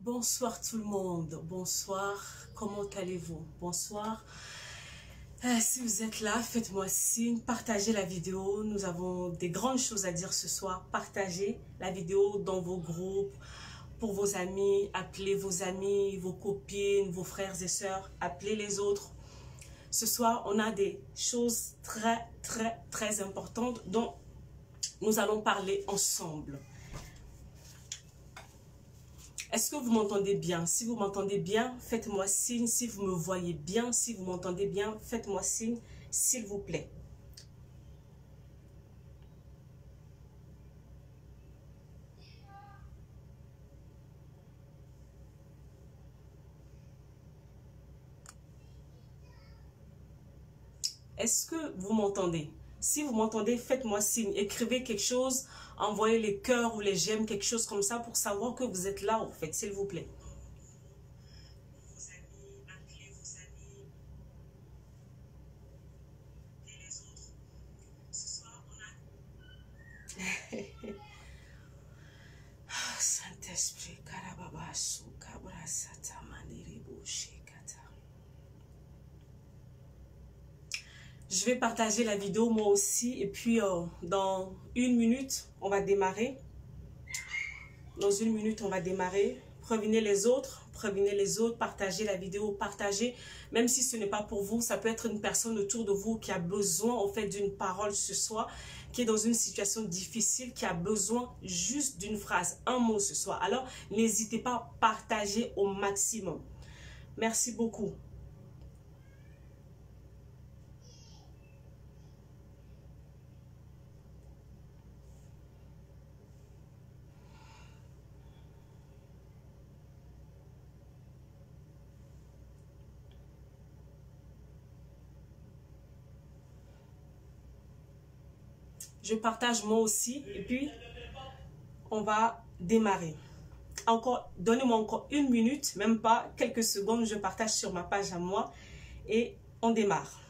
Bonsoir tout le monde, bonsoir, comment allez-vous? Bonsoir. Si vous êtes là, faites-moi signe, partagez la vidéo, nous avons des grandes choses à dire ce soir. Partagez la vidéo dans vos groupes, pour vos amis, appelez vos amis, vos copines, vos frères et sœurs, appelez les autres. Ce soir, on a des choses très importantes dont nous allons parler ensemble. Est-ce que vous m'entendez bien? Si vous m'entendez bien, faites-moi signe. Si vous me voyez bien, si vous m'entendez bien, faites-moi signe, s'il vous plaît. Est-ce que vous m'entendez? Si vous m'entendez, faites-moi signe. Écrivez quelque chose, envoyez les cœurs ou les j'aime, quelque chose comme ça pour savoir que vous êtes là, en fait, s'il vous plaît. Saint-Esprit, je vais partager la vidéo moi aussi et puis dans une minute, on va démarrer. Dans une minute, on va démarrer. Prévenez les autres, partagez la vidéo, partagez. Même si ce n'est pas pour vous, ça peut être une personne autour de vous qui a besoin en fait d'une parole ce soir, qui est dans une situation difficile, qui a besoin juste d'une phrase, un mot ce soir. Alors, n'hésitez pas à partager au maximum. Merci beaucoup. Je partage moi aussi et puis on va démarrer. Donnez-moi encore une minute, même pas quelques secondes, je partage sur ma page à moi et on démarre.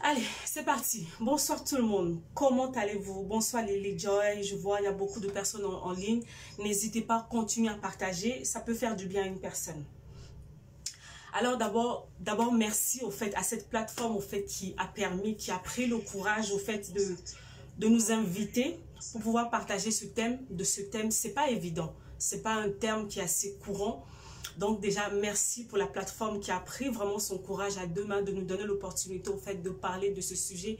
Allez, c'est parti. Bonsoir tout le monde. Comment allez-vous? Bonsoir Lily Joy. Je vois, il y a beaucoup de personnes en ligne. N'hésitez pas à continuer à partager. Ça peut faire du bien à une personne. Alors d'abord merci au fait à cette plateforme au fait qui a permis, qui a pris le courage au fait de nous inviter pour pouvoir partager ce thème. C'est pas évident. C'est pas un terme qui est assez courant. Donc déjà, merci pour la plateforme qui a pris vraiment son courage à deux mains de nous donner l'opportunité au fait de parler de ce sujet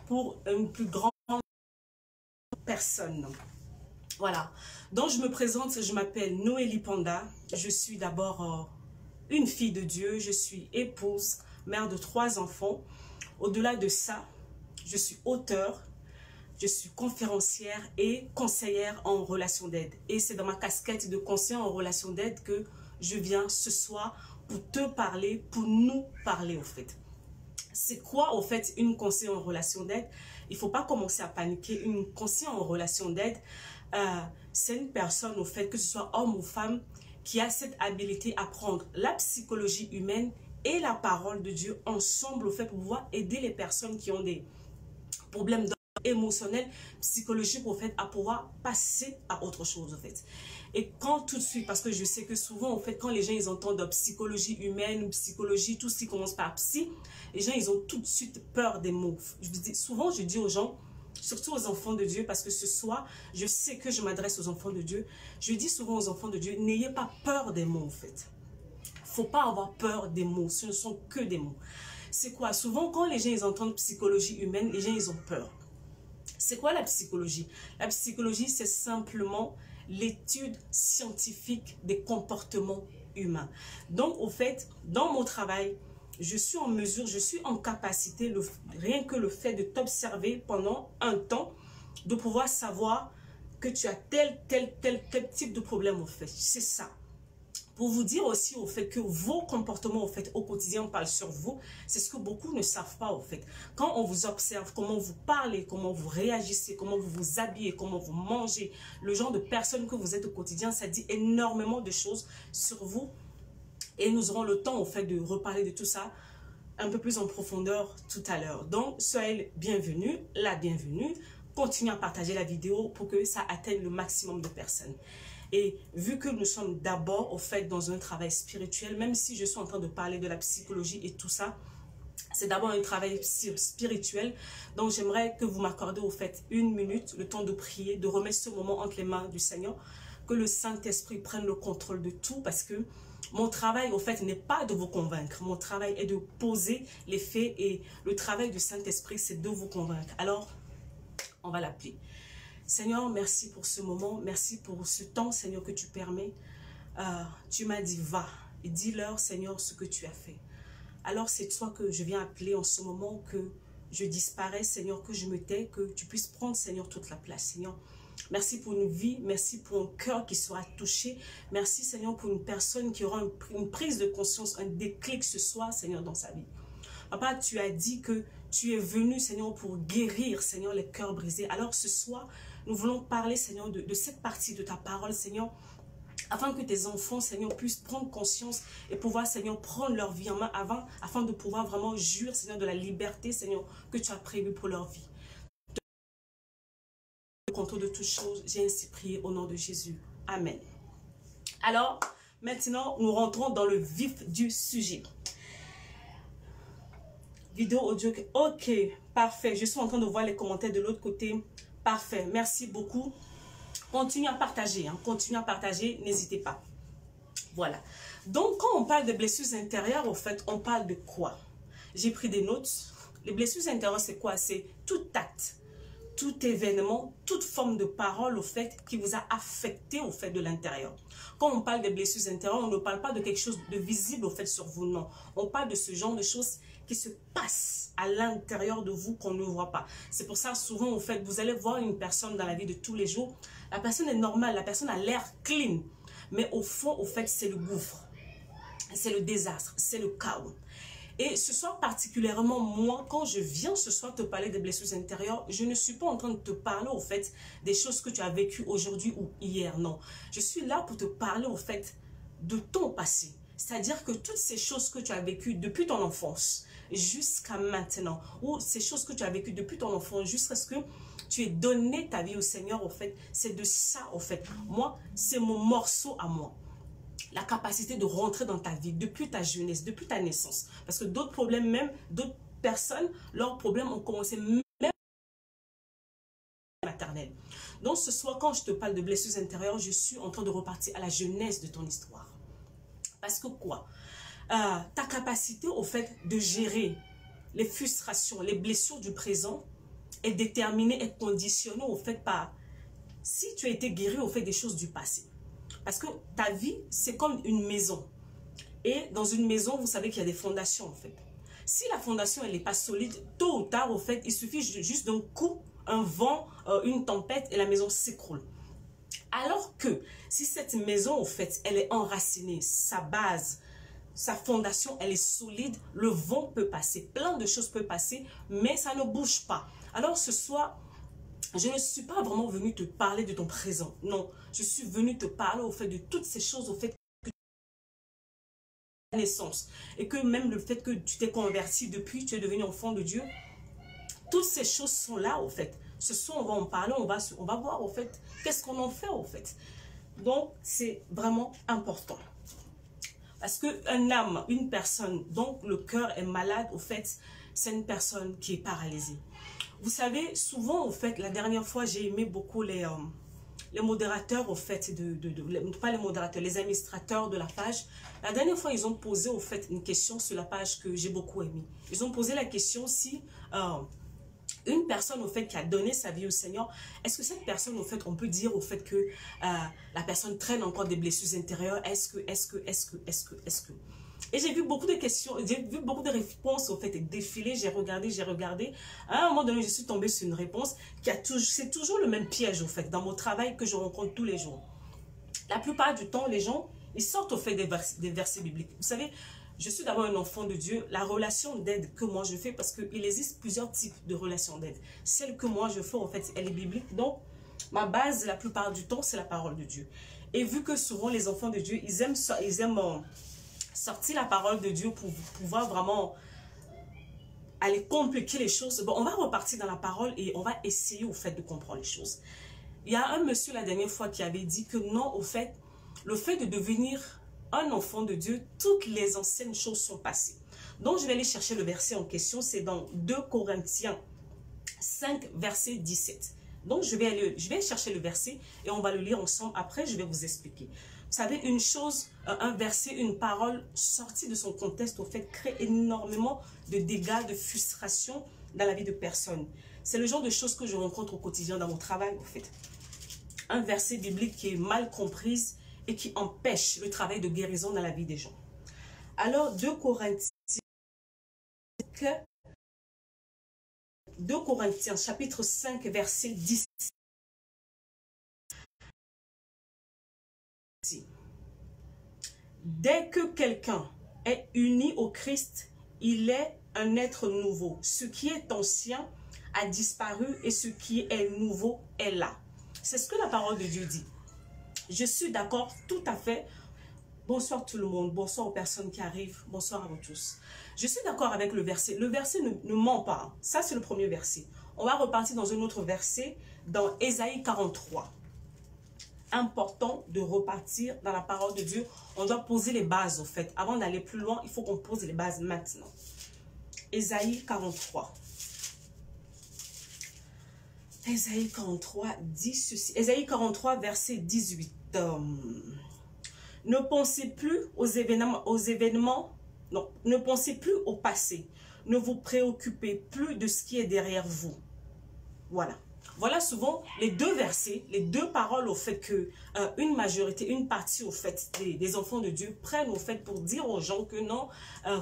pour une plus grande personne. Voilà. Donc je me présente, je m'appelle Noélie Panda. Je suis d'abord une fille de Dieu. Je suis épouse, mère de 3 enfants. Au-delà de ça, je suis auteure. Je suis conférencière et conseillère en relation d'aide. Et c'est dans ma casquette de conseiller en relation d'aide que je viens ce soir pour te parler, pour nous parler au fait. C'est quoi au fait une conseillère en relation d'aide? Il ne faut pas commencer à paniquer. Une conseillère en relation d'aide, c'est une personne au fait, que ce soit homme ou femme, qui a cette habilité à prendre la psychologie humaine et la parole de Dieu ensemble au fait pour pouvoir aider les personnes qui ont des problèmes émotionnel, psychologique au fait, à pouvoir passer à autre chose au fait. Et quand tout de suite, parce que je sais que souvent au fait, quand les gens ils entendent psychologie humaine, psychologie, tout ce qui commence par psy, les gens ils ont tout de suite peur des mots. Souvent je dis aux gens, surtout aux enfants de Dieu, parce que ce soir, je sais que je m'adresse aux enfants de Dieu, je dis souvent aux enfants de Dieu, n'ayez pas peur des mots en fait. Faut pas avoir peur des mots, ce ne sont que des mots. C'est quoi? Souvent quand les gens ils entendent psychologie humaine, les gens ils ont peur. C'est quoi la psychologie? La psychologie, c'est simplement l'étude scientifique des comportements humains. Donc, au fait, dans mon travail, je suis en mesure, je suis en capacité, rien que le fait de t'observer pendant un temps, de pouvoir savoir que tu as tel type de problème, au fait. C'est ça. Pour vous dire aussi au fait que vos comportements au fait au quotidien parlent sur vous, c'est ce que beaucoup ne savent pas au fait. Quand on vous observe, comment vous parlez, comment vous réagissez, comment vous vous habillez, comment vous mangez, le genre de personne que vous êtes au quotidien, ça dit énormément de choses sur vous. Et nous aurons le temps au fait de reparler de tout ça un peu plus en profondeur tout à l'heure. Donc, soyez bienvenus, la bienvenue. Continuez à partager la vidéo pour que ça atteigne le maximum de personnes. Et vu que nous sommes d'abord au fait dans un travail spirituel, même si je suis en train de parler de la psychologie et tout ça, c'est d'abord un travail spirituel. Donc j'aimerais que vous m'accordez au fait 1 minute, le temps de prier, de remettre ce moment entre les mains du Seigneur, que le Saint-Esprit prenne le contrôle de tout, parce que mon travail au fait n'est pas de vous convaincre. Mon travail est de poser les faits, et le travail du Saint-Esprit c'est de vous convaincre. Alors, on va l'appeler. Seigneur, merci pour ce moment, merci pour ce temps, Seigneur, que tu permets. Tu m'as dit, va, et dis-leur, Seigneur, ce que tu as fait. Alors, c'est toi que je viens appeler en ce moment, que je disparais, Seigneur, que je me tais, que tu puisses prendre, Seigneur, toute la place, Seigneur. Merci pour une vie, merci pour un cœur qui sera touché. Merci, Seigneur, pour une personne qui aura une prise de conscience, un déclic ce soir, Seigneur, dans sa vie. Papa, tu as dit que tu es venu, Seigneur, pour guérir, Seigneur, les cœurs brisés. Alors, ce soir, nous voulons parler, Seigneur, de cette partie de ta parole, Seigneur, afin que tes enfants, Seigneur, puissent prendre conscience et pouvoir, Seigneur, prendre leur vie en main afin de pouvoir vraiment jouir, Seigneur, de la liberté, Seigneur, que tu as prévue pour leur vie. Le contrôle de toutes choses, j'ai ainsi prié au nom de Jésus. Amen. Alors, maintenant, nous rentrons dans le vif du sujet. Vidéo audio, ok, parfait. Je suis en train de voir les commentaires de l'autre côté. Parfait, merci beaucoup. Continuez à partager, hein. Continuez à partager, n'hésitez pas. Voilà. Donc, quand on parle de blessures intérieures, au fait, on parle de quoi? J'ai pris des notes. Les blessures intérieures, c'est quoi? C'est tout acte, tout événement, toute forme de parole, au fait, qui vous a affecté, au fait, de l'intérieur. Quand on parle des blessures intérieures, on ne parle pas de quelque chose de visible, au fait, sur vous, non. On parle de ce genre de choses qui se passent à l'intérieur de vous qu'on ne voit pas. C'est pour ça, souvent, au fait, vous allez voir une personne dans la vie de tous les jours. La personne est normale, la personne a l'air clean. Mais au fond, au fait, c'est le gouffre. C'est le désastre, c'est le chaos. Et ce soir particulièrement, moi, quand je viens ce soir te parler des blessures intérieures, je ne suis pas en train de te parler, au fait, des choses que tu as vécues aujourd'hui ou hier, non. Je suis là pour te parler, au fait, de ton passé. C'est-à-dire que toutes ces choses que tu as vécues depuis ton enfance jusqu'à maintenant, ou ces choses que tu as vécues depuis ton enfance jusqu'à ce que tu aies donné ta vie au Seigneur, au fait, c'est de ça, au fait. Moi, c'est mon morceau à moi. La capacité de rentrer dans ta vie depuis ta jeunesse, depuis ta naissance. Parce que d'autres problèmes, même d'autres personnes, leurs problèmes ont commencé même maternelle. Donc ce soir, quand je te parle de blessures intérieures, je suis en train de repartir à la jeunesse de ton histoire. Parce que quoi? Ta capacité au fait de gérer les frustrations, les blessures du présent est déterminée et conditionnée au fait par si tu as été guéri au fait des choses du passé. Parce que ta vie, c'est comme une maison. Et dans une maison, vous savez qu'il y a des fondations en fait. Si la fondation, elle n'est pas solide, tôt ou tard, au fait, il suffit juste d'un coup, un vent, une tempête et la maison s'écroule. Alors que si cette maison, au fait, elle est enracinée, sa base, sa fondation, elle est solide, le vent peut passer, plein de choses peuvent passer, mais ça ne bouge pas. Alors ce soir, je ne suis pas vraiment venue te parler de ton présent. Non, je suis venue te parler au fait de toutes ces choses, au fait que tu as naissance. Et que même le fait que tu t'es converti depuis, tu es devenu enfant de Dieu. Toutes ces choses sont là, au fait. Ce soir, on va en parler, on va voir, au fait, qu'est-ce qu'on en fait, au fait. Donc, c'est vraiment important. Parce qu'un âme, une personne, donc le cœur est malade, au fait, c'est une personne qui est paralysée. Vous savez, souvent, au fait, la dernière fois, j'ai aimé beaucoup les modérateurs, au fait, pas les modérateurs, les administrateurs de la page. La dernière fois, ils ont posé, au fait, une question sur la page que j'ai beaucoup aimée. Ils ont posé la question si une personne, au fait, qui a donné sa vie au Seigneur, est-ce que cette personne, au fait, on peut dire, au fait, que la personne traîne encore des blessures intérieures? Est-ce que... Et j'ai vu beaucoup de questions, j'ai vu beaucoup de réponses, au fait, défiler, j'ai regardé. À un moment donné, je suis tombée sur une réponse qui a toujours, c'est toujours le même piège, au fait, dans mon travail que je rencontre tous les jours. La plupart du temps, les gens, Ils sortent au fait des versets bibliques. Vous savez, je suis d'abord un enfant de Dieu. La relation d'aide que moi je fais, parce qu'il existe plusieurs types de relations d'aide. Celle que moi je fais, en fait, elle est biblique. Donc, ma base, la plupart du temps, c'est la parole de Dieu. Et vu que souvent, les enfants de Dieu, ils aiment sortir la parole de Dieu pour pouvoir vraiment aller compliquer les choses. Bon, on va repartir dans la parole et on va essayer, au fait, de comprendre les choses. Il y a un monsieur, la dernière fois, qui avait dit que non, au fait, le fait de devenir un enfant de Dieu, toutes les anciennes choses sont passées. Donc, je vais aller chercher le verset en question. C'est dans 2 Corinthiens 5, verset 17. Donc, je vais chercher le verset et on va le lire ensemble. Après, je vais vous expliquer. Vous savez, une chose, un verset, une parole sortie de son contexte, au fait, crée énormément de dégâts, de frustration dans la vie de personnes. C'est le genre de choses que je rencontre au quotidien dans mon travail, en fait. Un verset biblique qui est mal comprise et qui empêche le travail de guérison dans la vie des gens. Alors, 2 Corinthiens, chapitre 5, verset 10. Dès que quelqu'un est uni au Christ, il est un être nouveau. Ce qui est ancien a disparu et ce qui est nouveau est là. C'est ce que la parole de Dieu dit. Je suis d'accord tout à fait. Bonsoir tout le monde, bonsoir aux personnes qui arrivent, bonsoir à vous tous. Je suis d'accord avec le verset. Le verset ne ment pas. Ça, c'est le premier verset. On va repartir dans un autre verset, dans Ésaïe 43. Important de repartir dans la parole de Dieu. On doit poser les bases, au fait. Avant d'aller plus loin, il faut qu'on pose les bases maintenant. Ésaïe 43. Ésaïe 43 dit ceci. Ésaïe 43, verset 18. Ne pensez plus aux événements, non, ne pensez plus au passé. Ne vous préoccupez plus de ce qui est derrière vous. Voilà. Voilà souvent les deux versets, les deux paroles au fait que une majorité, une partie au fait des enfants de Dieu prennent au fait pour dire aux gens que non,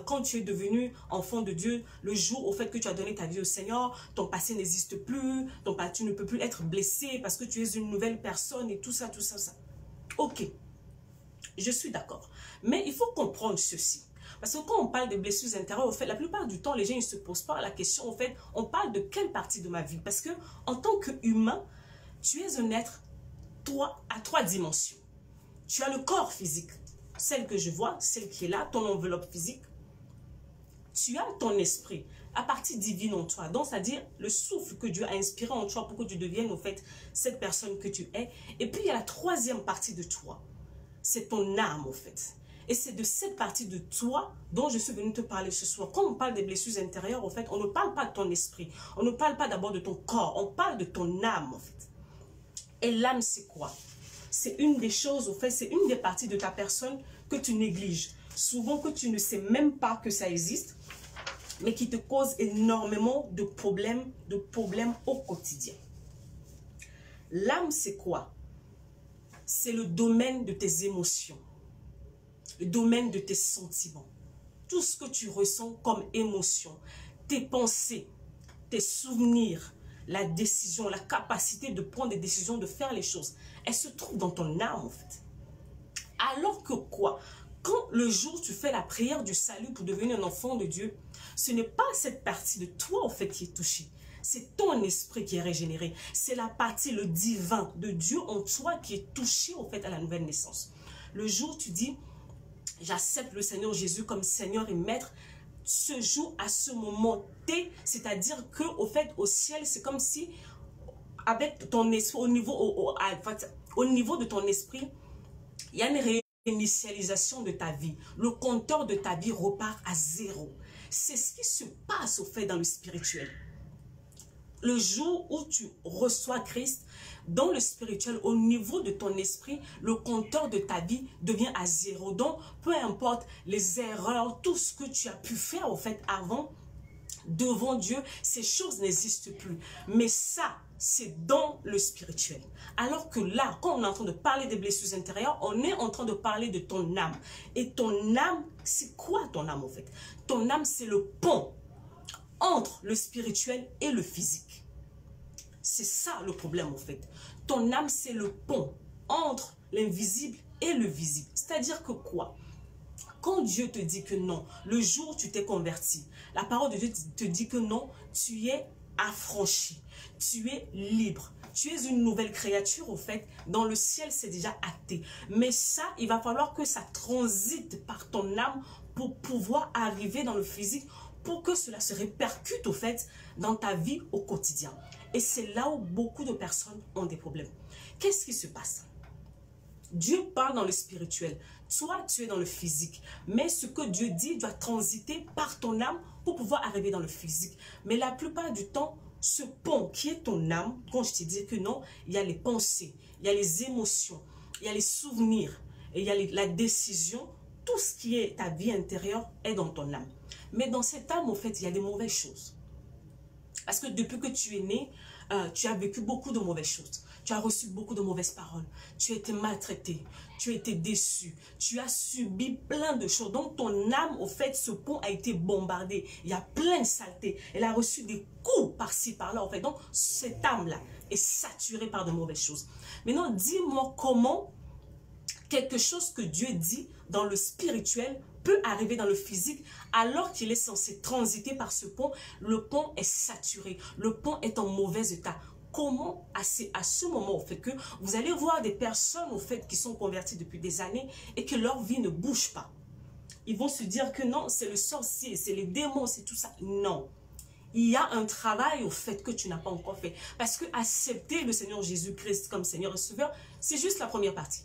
quand tu es devenu enfant de Dieu, le jour au fait que tu as donné ta vie au Seigneur, ton passé n'existe plus, tu ne peux plus être blessé parce que tu es une nouvelle personne et tout ça, tout ça, ça. Ok, je suis d'accord. Mais il faut comprendre ceci. Parce que quand on parle de blessures intérieures, au fait, la plupart du temps, les gens ne se posent pas la question, au fait, on parle de quelle partie de ma vie? Parce que en tant qu'humain, tu es un être à 3 dimensions. Tu as le corps physique, celle que je vois, celle qui est là, ton enveloppe physique. Tu as ton esprit, la partie divine en toi. Donc, c'est-à-dire le souffle que Dieu a inspiré en toi pour que tu deviennes, au fait, cette personne que tu es. Et puis, il y a la 3e partie de toi. C'est ton âme, au fait. Et c'est de cette partie de toi dont je suis venue te parler ce soir. Quand on parle des blessures intérieures, en fait, on ne parle pas de ton esprit. On ne parle pas d'abord de ton corps. On parle de ton âme, en fait. Et l'âme, c'est quoi? C'est une des choses, en fait, c'est une des parties de ta personne que tu négliges. Souvent que tu ne sais même pas que ça existe, mais qui te cause énormément de problèmes au quotidien. L'âme, c'est quoi? C'est le domaine de tes émotions. Le domaine de tes sentiments, tout ce que tu ressens comme émotion, tes pensées, tes souvenirs, la décision, la capacité de prendre des décisions, de faire les choses, elle se trouve dans ton âme en fait. Alors que quoi? Quand le jour tu fais la prière du salut pour devenir un enfant de Dieu, ce n'est pas cette partie de toi en fait qui est touchée. C'est ton esprit qui est régénéré. C'est la partie, le divin de Dieu en toi qui est touché en fait à la nouvelle naissance. Le jour tu dis, j'accepte le Seigneur Jésus comme Seigneur et Maître, ce jour, à ce moment T, c'est-à-dire que au fait, au ciel, c'est comme si, avec ton esprit, au niveau de ton esprit, il y a une réinitialisation de ta vie. Le compteur de ta vie repart à 0. C'est ce qui se passe au fait dans le spirituel. Le jour où tu reçois Christ, dans le spirituel, au niveau de ton esprit, le compteur de ta vie devient à 0. Donc, peu importe les erreurs, tout ce que tu as pu faire, au fait, avant, devant Dieu, ces choses n'existent plus. Mais ça, c'est dans le spirituel. Alors que là, quand on est en train de parler des blessures intérieures, on est en train de parler de ton âme. Et ton âme, c'est quoi ton âme, en fait? Ton âme, c'est le pont entre le spirituel et le physique. C'est ça le problème en fait. Ton âme, c'est le pont entre l'invisible et le visible. C'est-à-dire que quoi? Quand Dieu te dit que non, le jour où tu t'es converti, la parole de Dieu te dit que non, tu es affranchi, tu es libre. Tu es une nouvelle créature, au fait. Dans le ciel, c'est déjà acté. Mais ça, il va falloir que ça transite par ton âme pour pouvoir arriver dans le physique, pour que cela se répercute, au fait, dans ta vie au quotidien. Et c'est là où beaucoup de personnes ont des problèmes. Qu'est-ce qui se passe? Dieu parle dans le spirituel. Toi, tu es dans le physique. Mais ce que Dieu dit doit transiter par ton âme pour pouvoir arriver dans le physique. Mais la plupart du temps, ce pont qui est ton âme, quand je te dis que non, il y a les pensées, il y a les émotions, il y a les souvenirs, et il y a la décision. Tout ce qui est ta vie intérieure est dans ton âme. Mais dans cette âme, en fait, il y a des mauvaises choses. Parce que depuis que tu es né, tu as vécu beaucoup de mauvaises choses. Tu as reçu beaucoup de mauvaises paroles. Tu as été maltraité. Tu as été déçu. Tu as subi plein de choses. Donc ton âme, au fait, ce pont a été bombardé. Il y a plein de saletés. Elle a reçu des coups par-ci, par-là, en fait. Donc cette âme-là est saturée par de mauvaises choses. Maintenant, dis-moi comment quelque chose que Dieu dit dans le spirituel peut arriver dans le physique alors qu'il est censé transiter par ce pont. Le pont est saturé. Le pont est en mauvais état. Comment, à ce moment, au fait que vous allez voir des personnes, au fait, qui sont converties depuis des années et que leur vie ne bouge pas. Ils vont se dire que non, c'est le sorcier, c'est les démons, c'est tout ça. Non. Il y a un travail, au fait, que tu n'as pas encore fait. Parce que accepter le Seigneur Jésus-Christ comme Seigneur et Sauveur, c'est juste la première partie.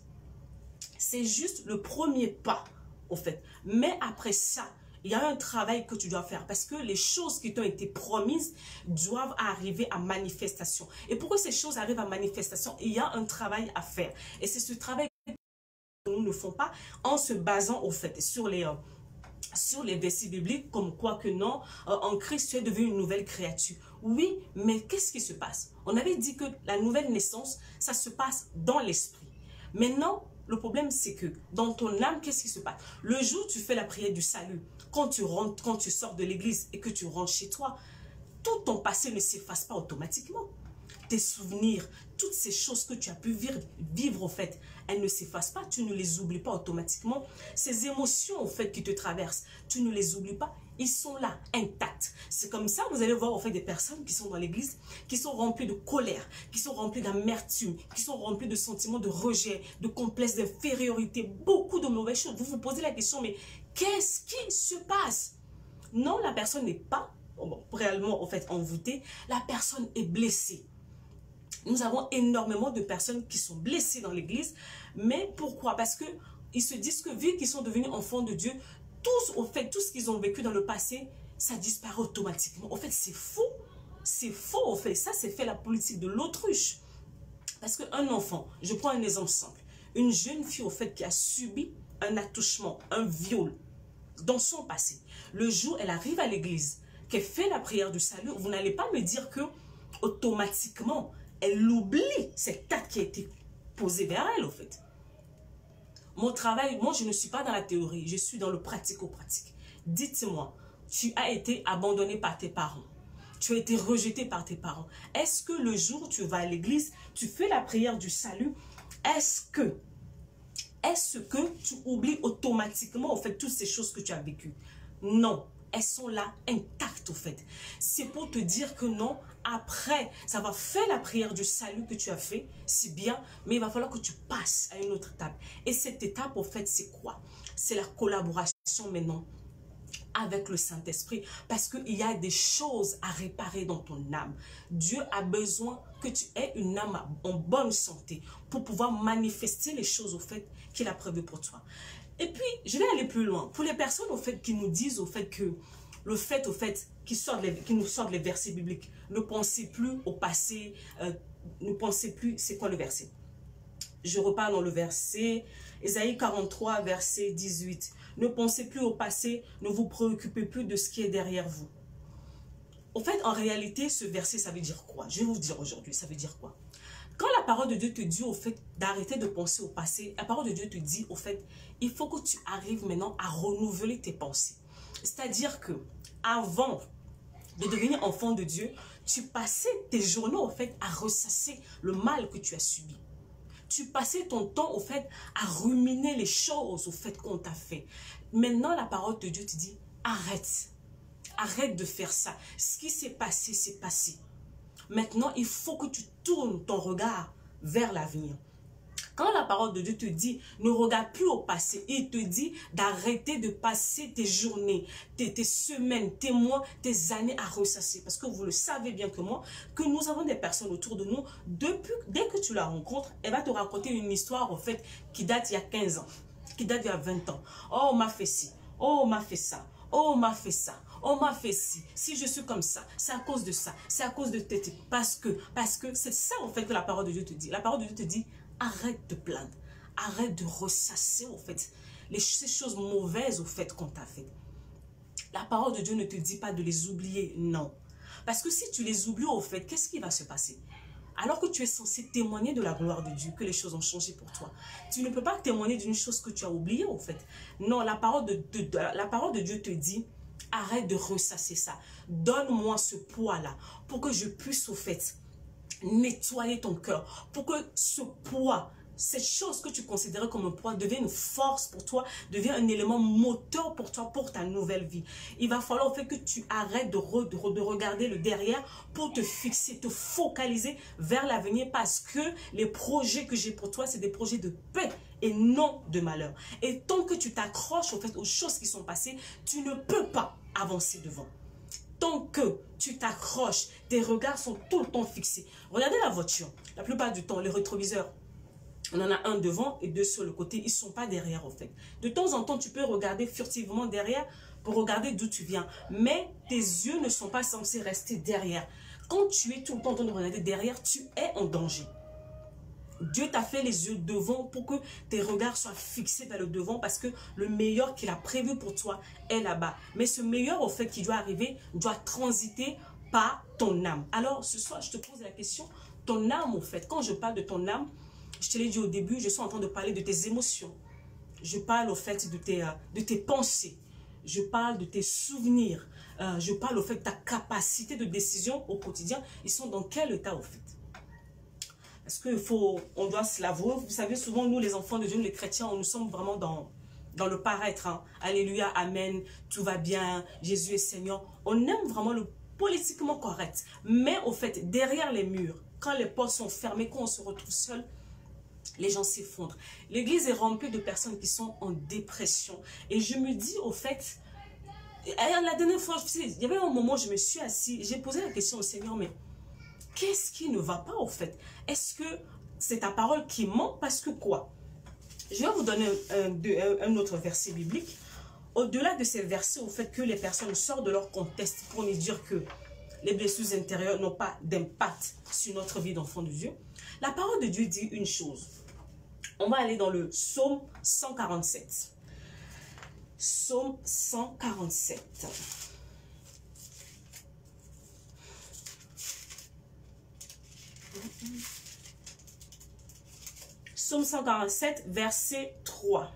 C'est juste le premier pas, au fait. Mais après ça, il y a un travail que tu dois faire parce que les choses qui t'ont été promises doivent arriver à manifestation. Et pour que ces choses arrivent à manifestation, il y a un travail à faire. Et c'est ce travail que nous ne faisons pas en se basant au fait sur les versets bibliques comme quoi que non, en Christ tu es devenu une nouvelle créature. Oui, mais qu'est-ce qui se passe? On avait dit que la nouvelle naissance, ça se passe dans l'esprit. Maintenant, le problème, c'est que dans ton âme, qu'est-ce qui se passe? Le jour où tu fais la prière du salut, quand tu rentres, quand tu sors de l'église et que tu rentres chez toi, tout ton passé ne s'efface pas automatiquement. Tes souvenirs, toutes ces choses que tu as pu vivre au fait, elles ne s'effacent pas, tu ne les oublies pas automatiquement. Ces émotions au fait qui te traversent, tu ne les oublies pas, ils sont là, intacts. C'est comme ça, vous allez voir au fait des personnes qui sont dans l'église, qui sont remplies de colère, qui sont remplies d'amertume, qui sont remplies de sentiments de rejet, de complexe d'infériorité, beaucoup de mauvaises choses. Vous vous posez la question, mais qu'est-ce qui se passe? Non, la personne n'est pas réellement en fait envoûtée, la personne est blessée. Nous avons énormément de personnes qui sont blessées dans l'église. Mais pourquoi? Parce qu'ils se disent que vu qu'ils sont devenus enfants de Dieu, tous, au fait, tout ce qu'ils ont vécu dans le passé, ça disparaît automatiquement. En fait, c'est faux. C'est faux, au fait. Ça, c'est fait la politique de l'autruche. Parce qu'un enfant, je prends un exemple simple. Une jeune fille, au fait, qui a subi un attouchement, un viol dans son passé. Le jour où elle arrive à l'église, qu'elle fait la prière du salut, vous n'allez pas me dire que automatiquement, elle oublie cet acte qui a été posé vers elle, au fait. Mon travail, moi, je ne suis pas dans la théorie, je suis dans le pratico-pratique. Dites-moi, tu as été abandonné par tes parents. Tu as été rejeté par tes parents. Est-ce que le jour où tu vas à l'église, tu fais la prière du salut, est-ce que tu oublies automatiquement, au fait, toutes ces choses que tu as vécues? Non. Elles sont là intactes au fait. C'est pour te dire que non, après, ça va faire la prière du salut que tu as fait, c'est bien, mais il va falloir que tu passes à une autre étape. Et cette étape, au fait, c'est quoi? C'est la collaboration maintenant avec le Saint-Esprit, parce qu'il y a des choses à réparer dans ton âme. Dieu a besoin que tu aies une âme en bonne santé pour pouvoir manifester les choses au fait qu'il a prévues pour toi. Et puis, je vais aller plus loin. Pour les personnes au fait qui nous disent au fait que le fait au fait qui nous sortent les versets bibliques, ne pensez plus au passé, ne pensez plus, c'est quoi le verset? Je repars dans le verset, Ésaïe 43, verset 18. Ne pensez plus au passé, ne vous préoccupez plus de ce qui est derrière vous. En fait, en réalité, ce verset, ça veut dire quoi? Je vais vous dire aujourd'hui, ça veut dire quoi? Quand la parole de Dieu te dit au fait d'arrêter de penser au passé, la parole de Dieu te dit au fait, il faut que tu arrives maintenant à renouveler tes pensées. C'est-à-dire que avant de devenir enfant de Dieu, tu passais tes journées au fait à ressasser le mal que tu as subi. Tu passais ton temps, au fait, à ruminer les choses, au fait, qu'on t'a fait. Maintenant, la parole de Dieu te dit, arrête. Arrête de faire ça. Ce qui s'est passé, c'est passé. Maintenant, il faut que tu tournes ton regard vers l'avenir. Quand la parole de Dieu te dit, ne regarde plus au passé, il te dit d'arrêter de passer tes journées, tes semaines, tes mois, tes années à ressasser. Parce que vous le savez bien que moi, que nous avons des personnes autour de nous, dès que tu la rencontres, elle va te raconter une histoire, au fait, qui date il y a 15 ans, qui date il y a 20 ans. Oh, on m'a fait ci, oh, on m'a fait ça, oh, on m'a fait ça. On m'a fait ci, si je suis comme ça, c'est à cause de ça, c'est à cause de tête. Parce que c'est ça en fait que la parole de Dieu te dit. La parole de Dieu te dit, arrête de plaindre, arrête de ressasser au fait ces choses mauvaises au fait qu'on t'a fait. La parole de Dieu ne te dit pas de les oublier, non. Parce que si tu les oublies au fait, qu'est-ce qui va se passer? Alors que tu es censé témoigner de la gloire de Dieu, que les choses ont changé pour toi. Tu ne peux pas témoigner d'une chose que tu as oubliée au fait. Non, la parole de Dieu te dit, arrête de ressasser ça. Donne-moi ce poids-là pour que je puisse, au fait, nettoyer ton cœur. Pour que ce poids, cette chose que tu considérais comme un poids, devienne une force pour toi, devienne un élément moteur pour toi, pour ta nouvelle vie. Il va falloir, au fait, que tu arrêtes de regarder le derrière pour te fixer, te focaliser vers l'avenir parce que les projets que j'ai pour toi, c'est des projets de paix et non de malheur. Et tant que tu t'accroches au fait aux choses qui sont passées, tu ne peux pas avancer devant. Tant que tu t'accroches, tes regards sont tout le temps fixés. Regardez la voiture. La plupart du temps, les rétroviseurs, on en a un devant et deux sur le côté. Ils ne sont pas derrière, en fait. De temps en temps, tu peux regarder furtivement derrière pour regarder d'où tu viens. Mais tes yeux ne sont pas censés rester derrière. Quand tu es tout le temps en train de regarder derrière, tu es en danger. Dieu t'a fait les yeux devant pour que tes regards soient fixés vers le devant parce que le meilleur qu'il a prévu pour toi est là-bas. Mais ce meilleur, au fait, qui doit arriver, doit transiter par ton âme. Alors, ce soir, je te pose la question, ton âme, au fait, quand je parle de ton âme, je te l'ai dit au début, je suis en train de parler de tes émotions. Je parle, au fait, de tes pensées. Je parle de tes souvenirs. Je parle, au fait, de ta capacité de décision au quotidien. Ils sont dans quel état, au fait? Parce qu'on doit se l'avouer. Vous savez, souvent, nous, les enfants de Dieu, les chrétiens, nous sommes vraiment dans le paraître. Hein. Alléluia, amen, tout va bien, Jésus est Seigneur. On aime vraiment le politiquement correct. Mais au fait, derrière les murs, quand les portes sont fermées, quand on se retrouve seul, les gens s'effondrent. L'église est remplie de personnes qui sont en dépression. Et je me dis, au fait, la dernière fois, il y avait un moment où je me suis assise, j'ai posé la question au Seigneur, mais qu'est-ce qui ne va pas au fait? Est-ce que c'est ta parole qui ment? Parce que quoi? Je vais vous donner un autre verset biblique. Au-delà de ces versets, au fait que les personnes sortent de leur contexte pour nous dire que les blessures intérieures n'ont pas d'impact sur notre vie d'enfant de Dieu. La parole de Dieu dit une chose. On va aller dans le psaume 147. Psaume 147. Psaume 147, verset 3.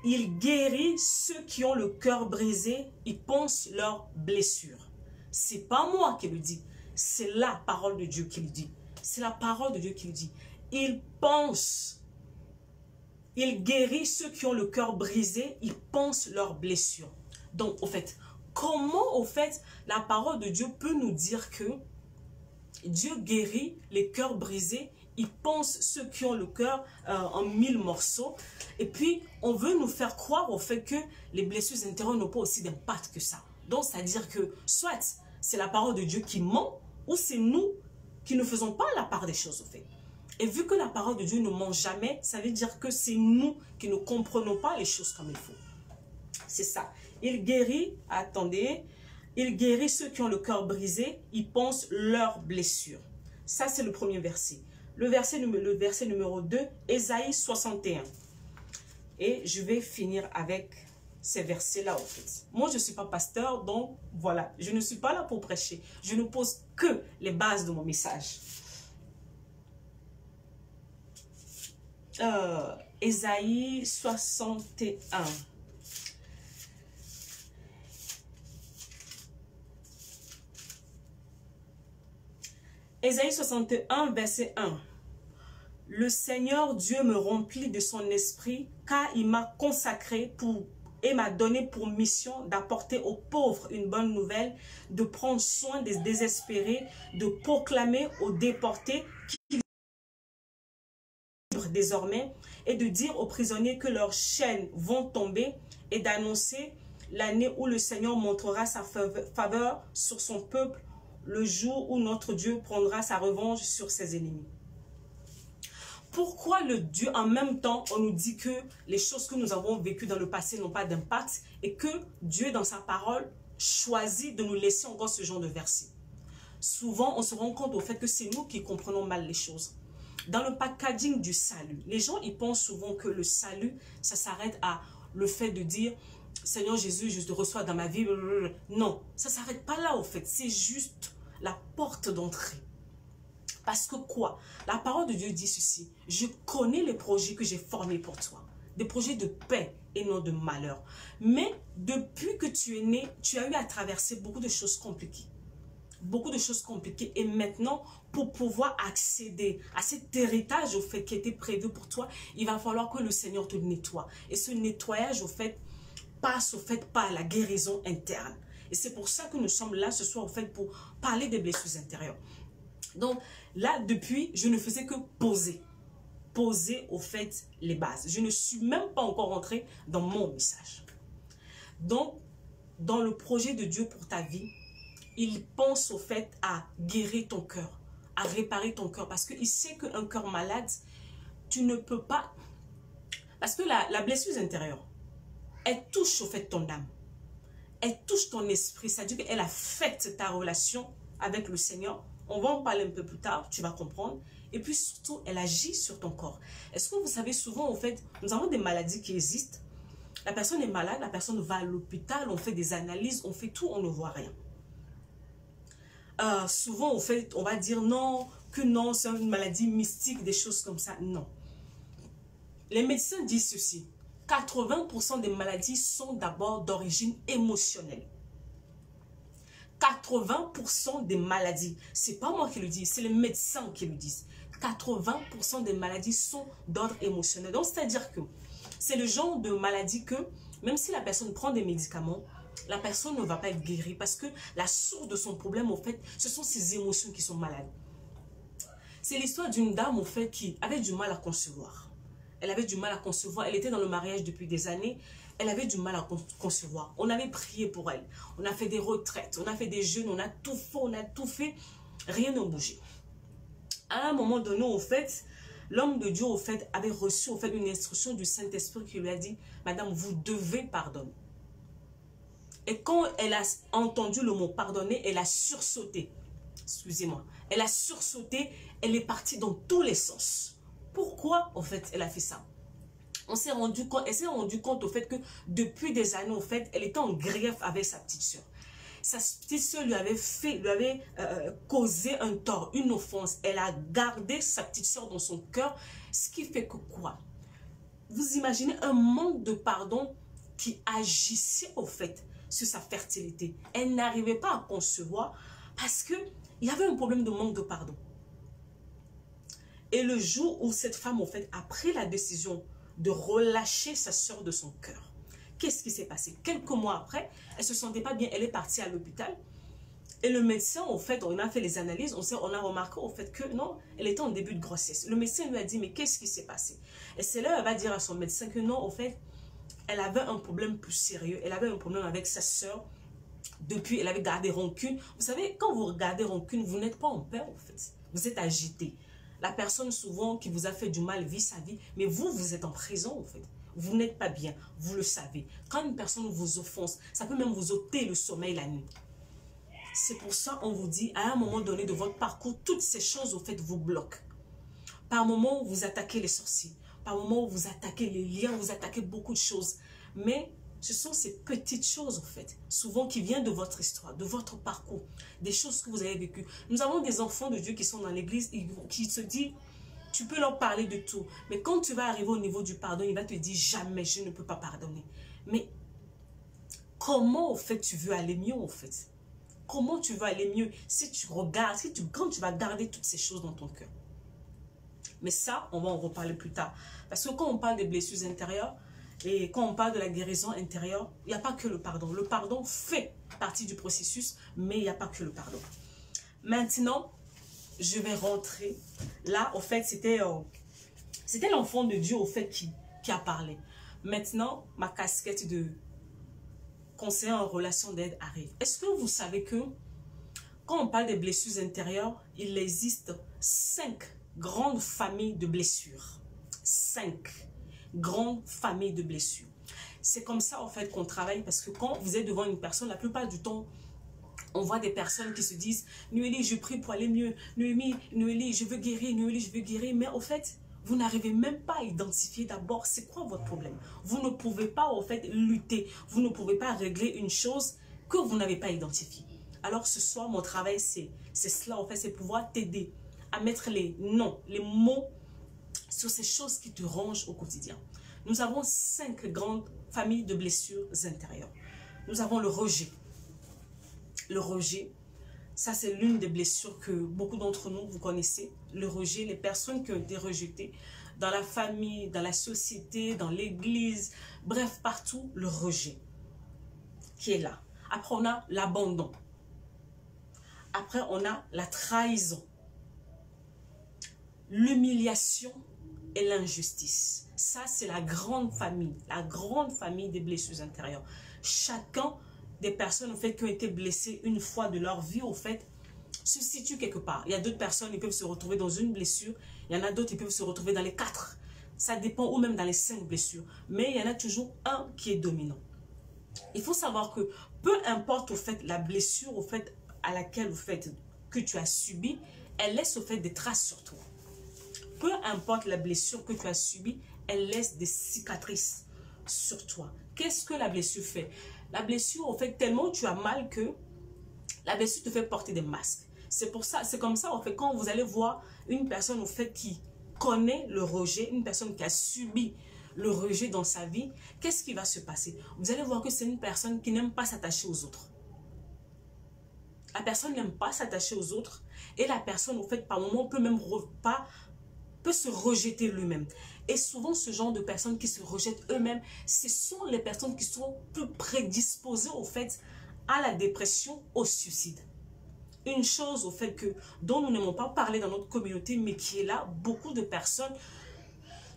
Il guérit ceux qui ont le cœur brisé, il pense leurs blessures. C'est pas moi qui le dis, c'est la parole de Dieu qui le dit. C'est la parole de Dieu qui le dit. Il pense, il guérit ceux qui ont le cœur brisé, il pense leurs blessures. Donc, au fait, comment, au fait, la parole de Dieu peut nous dire que Dieu guérit les cœurs brisés, il pense ceux qui ont le cœur en 1000 morceaux. Et puis, on veut nous faire croire au fait que les blessures intérieures n'ont pas aussi d'impact que ça. Donc, c'est-à-dire que soit c'est la parole de Dieu qui ment, ou c'est nous qui ne faisons pas la part des choses au fait. Et vu que la parole de Dieu ne ment jamais, ça veut dire que c'est nous qui ne comprenons pas les choses comme il faut. C'est ça. Il guérit, attendez, il guérit ceux qui ont le cœur brisé, il pense leurs blessures. Ça, c'est le premier verset. Le verset numéro 2, Ésaïe 61. Et je vais finir avec ces versets-là, en fait. Moi, je ne suis pas pasteur, donc voilà. Je ne suis pas là pour prêcher. Je ne pose que les bases de mon message. Ésaïe 61. Ésaïe 61, verset 1. Le Seigneur Dieu me remplit de son esprit, car il m'a consacré et m'a donné pour mission d'apporter aux pauvres une bonne nouvelle, de prendre soin des désespérés, de proclamer aux déportés qu'ils sont libres désormais, et de dire aux prisonniers que leurs chaînes vont tomber, et d'annoncer l'année où le Seigneur montrera sa faveur sur son peuple, le jour où notre Dieu prendra sa revanche sur ses ennemis. Pourquoi le Dieu, en même temps, on nous dit que les choses que nous avons vécues dans le passé n'ont pas d'impact et que Dieu, dans sa parole, choisit de nous laisser encore ce genre de versets? Souvent, on se rend compte au fait que c'est nous qui comprenons mal les choses. Dans le packaging du salut, les gens ils pensent souvent que le salut, ça s'arrête à le fait de dire « Seigneur Jésus, je te reçois dans ma vie. » Non, ça ne s'arrête pas là au fait. C'est juste la porte d'entrée. Parce que quoi? La parole de Dieu dit ceci. Je connais les projets que j'ai formés pour toi. Des projets de paix et non de malheur. Mais depuis que tu es né, tu as eu à traverser beaucoup de choses compliquées. Beaucoup de choses compliquées. Et maintenant, pour pouvoir accéder à cet héritage au fait qui était prévu pour toi, il va falloir que le Seigneur te nettoie. Et ce nettoyage au fait passe au fait par la guérison interne. Et c'est pour ça que nous sommes là ce soir au fait pour parler des blessures intérieures. Donc là, depuis, je ne faisais que poser au fait les bases. Je ne suis même pas encore rentrée dans mon message. Donc, dans le projet de Dieu pour ta vie, il pense au fait à guérir ton cœur, à réparer ton cœur. Parce qu'il sait qu'un cœur malade, tu ne peux pas... Parce que la blessure intérieure, elle touche au fait ton âme. Elle touche ton esprit. C'est-à-dire qu'elle affecte ta relation avec le Seigneur. On va en parler un peu plus tard, tu vas comprendre. Et puis surtout, elle agit sur ton corps. Est-ce que vous savez souvent, au fait, nous avons des maladies qui existent. La personne est malade, la personne va à l'hôpital, on fait des analyses, on fait tout, on ne voit rien. Souvent, au fait, on va dire non, c'est une maladie mystique, des choses comme ça. Non. Les médecins disent ceci. 80% des maladies sont d'abord d'origine émotionnelle. 80% des maladies, c'est pas moi qui le dis, c'est les médecins qui le disent. 80% des maladies sont d'ordre émotionnel. Donc, c'est-à-dire que c'est le genre de maladie que, même si la personne prend des médicaments, la personne ne va pas être guérie parce que la source de son problème, au fait, ce sont ses émotions qui sont malades. C'est l'histoire d'une dame, au fait, qui avait du mal à concevoir. Elle avait du mal à concevoir. Elle était dans le mariage depuis des années. Elle avait du mal à concevoir. On avait prié pour elle. On a fait des retraites. On a fait des jeûnes. On a tout fait. On a tout fait. Rien n'a bougé. À un moment donné, au fait, l'homme de Dieu, au fait, avait reçu au fait, une instruction du Saint-Esprit qui lui a dit, « Madame, vous devez pardonner. » Et quand elle a entendu le mot pardonner, elle a sursauté. Excusez-moi. Elle a sursauté. Elle est partie dans tous les sens. Pourquoi, en fait, elle a fait ça? Elle s'est rendue compte au fait que depuis des années, au fait, elle était en grief avec sa petite soeur. Sa petite soeur lui avait causé un tort, une offense. Elle a gardé sa petite soeur dans son cœur, ce qui fait que quoi? Vous imaginez un manque de pardon qui agissait au fait sur sa fertilité. Elle n'arrivait pas à concevoir parce qu'il y avait un problème de manque de pardon. Et le jour où cette femme, en fait, a pris la décision de relâcher sa soeur de son cœur, qu'est-ce qui s'est passé? Quelques mois après, elle ne se sentait pas bien, elle est partie à l'hôpital. Et le médecin, en fait, on a fait les analyses, on a remarqué au fait que non, elle était en début de grossesse. Le médecin lui a dit, mais qu'est-ce qui s'est passé? Et c'est là, elle va dire à son médecin que non, en fait, elle avait un problème plus sérieux. Elle avait un problème avec sa soeur. Depuis, elle avait gardé rancune. Vous savez, quand vous regardez rancune, vous n'êtes pas en paix, en fait. Vous êtes agité. La personne souvent qui vous a fait du mal vit sa vie, mais vous êtes en prison en fait. Vous n'êtes pas bien, vous le savez. Quand une personne vous offense, ça peut même vous ôter le sommeil la nuit. C'est pour ça qu'on vous dit, à un moment donné de votre parcours, toutes ces choses au fait vous bloquent. Par moment, vous attaquez les sorciers. Par moment, vous attaquez les liens, vous attaquez beaucoup de choses. Mais ce sont ces petites choses, en fait, souvent qui viennent de votre histoire, de votre parcours, des choses que vous avez vécues. Nous avons des enfants de Dieu qui sont dans l'église, qui se disent, tu peux leur parler de tout. Mais quand tu vas arriver au niveau du pardon, il va te dire, jamais, je ne peux pas pardonner. Mais comment, en fait, tu veux aller mieux, en fait? Comment tu veux aller mieux si tu regardes, quand tu vas garder toutes ces choses dans ton cœur? Mais ça, on va en reparler plus tard. Parce que quand on parle des blessures intérieures et quand on parle de la guérison intérieure, il n'y a pas que le pardon. Le pardon fait partie du processus, mais il n'y a pas que le pardon. Maintenant, je vais rentrer. Là, au fait, c'était l'enfant de Dieu, au fait, qui a parlé. Maintenant, ma casquette de conseiller en relation d'aide arrive. Est-ce que vous savez que quand on parle des blessures intérieures, il existe 5 grandes familles de blessures. 5 grandes familles de blessures. C'est comme ça, en fait, qu'on travaille parce que quand vous êtes devant une personne, la plupart du temps, on voit des personnes qui se disent « Noélie, je prie pour aller mieux. Noélie, je veux guérir. Noélie, je veux guérir. » Mais au fait, vous n'arrivez même pas à identifier d'abord c'est quoi votre problème. Vous ne pouvez pas, en fait, lutter. Vous ne pouvez pas régler une chose que vous n'avez pas identifiée. Alors, ce soir, mon travail, c'est cela, en fait, c'est pouvoir t'aider à mettre les noms, les mots sur ces choses qui te rongent au quotidien. Nous avons 5 grandes familles de blessures intérieures. Nous avons le rejet. Le rejet, ça c'est l'une des blessures que beaucoup d'entre nous, vous connaissez. Le rejet, les personnes qui ont été rejetées dans la famille, dans la société, dans l'église, bref, partout, le rejet qui est là. Après, on a l'abandon. Après, on a la trahison, l'humiliation et l'injustice. Ça, c'est la grande famille des blessures intérieures. Chacun des personnes au fait, qui ont été blessées une fois de leur vie, au fait, se situe quelque part. Il y a d'autres personnes qui peuvent se retrouver dans une blessure. Il y en a d'autres qui peuvent se retrouver dans les 4. Ça dépend, ou même dans les 5 blessures. Mais il y en a toujours un qui est dominant. Il faut savoir que peu importe au fait la blessure au fait à laquelle au fait que tu as subi, elle laisse au fait des traces sur toi. Peu importe la blessure que tu as subie, elle laisse des cicatrices sur toi. Qu'est-ce que la blessure fait? La blessure, au fait, tellement tu as mal que la blessure te fait porter des masques. C'est pour ça, c'est comme ça, en fait, quand vous allez voir une personne, au fait, qui connaît le rejet, une personne qui a subi le rejet dans sa vie, qu'est-ce qui va se passer? Vous allez voir que c'est une personne qui n'aime pas s'attacher aux autres. La personne n'aime pas s'attacher aux autres et la personne, au fait, par moment, peut se rejeter lui-même. Et souvent, ce genre de personnes qui se rejettent eux-mêmes, ce sont les personnes qui sont plus prédisposées, au fait, à la dépression, au suicide. Une chose, au fait, dont nous n'aimons pas parler dans notre communauté, mais qui est là, beaucoup de personnes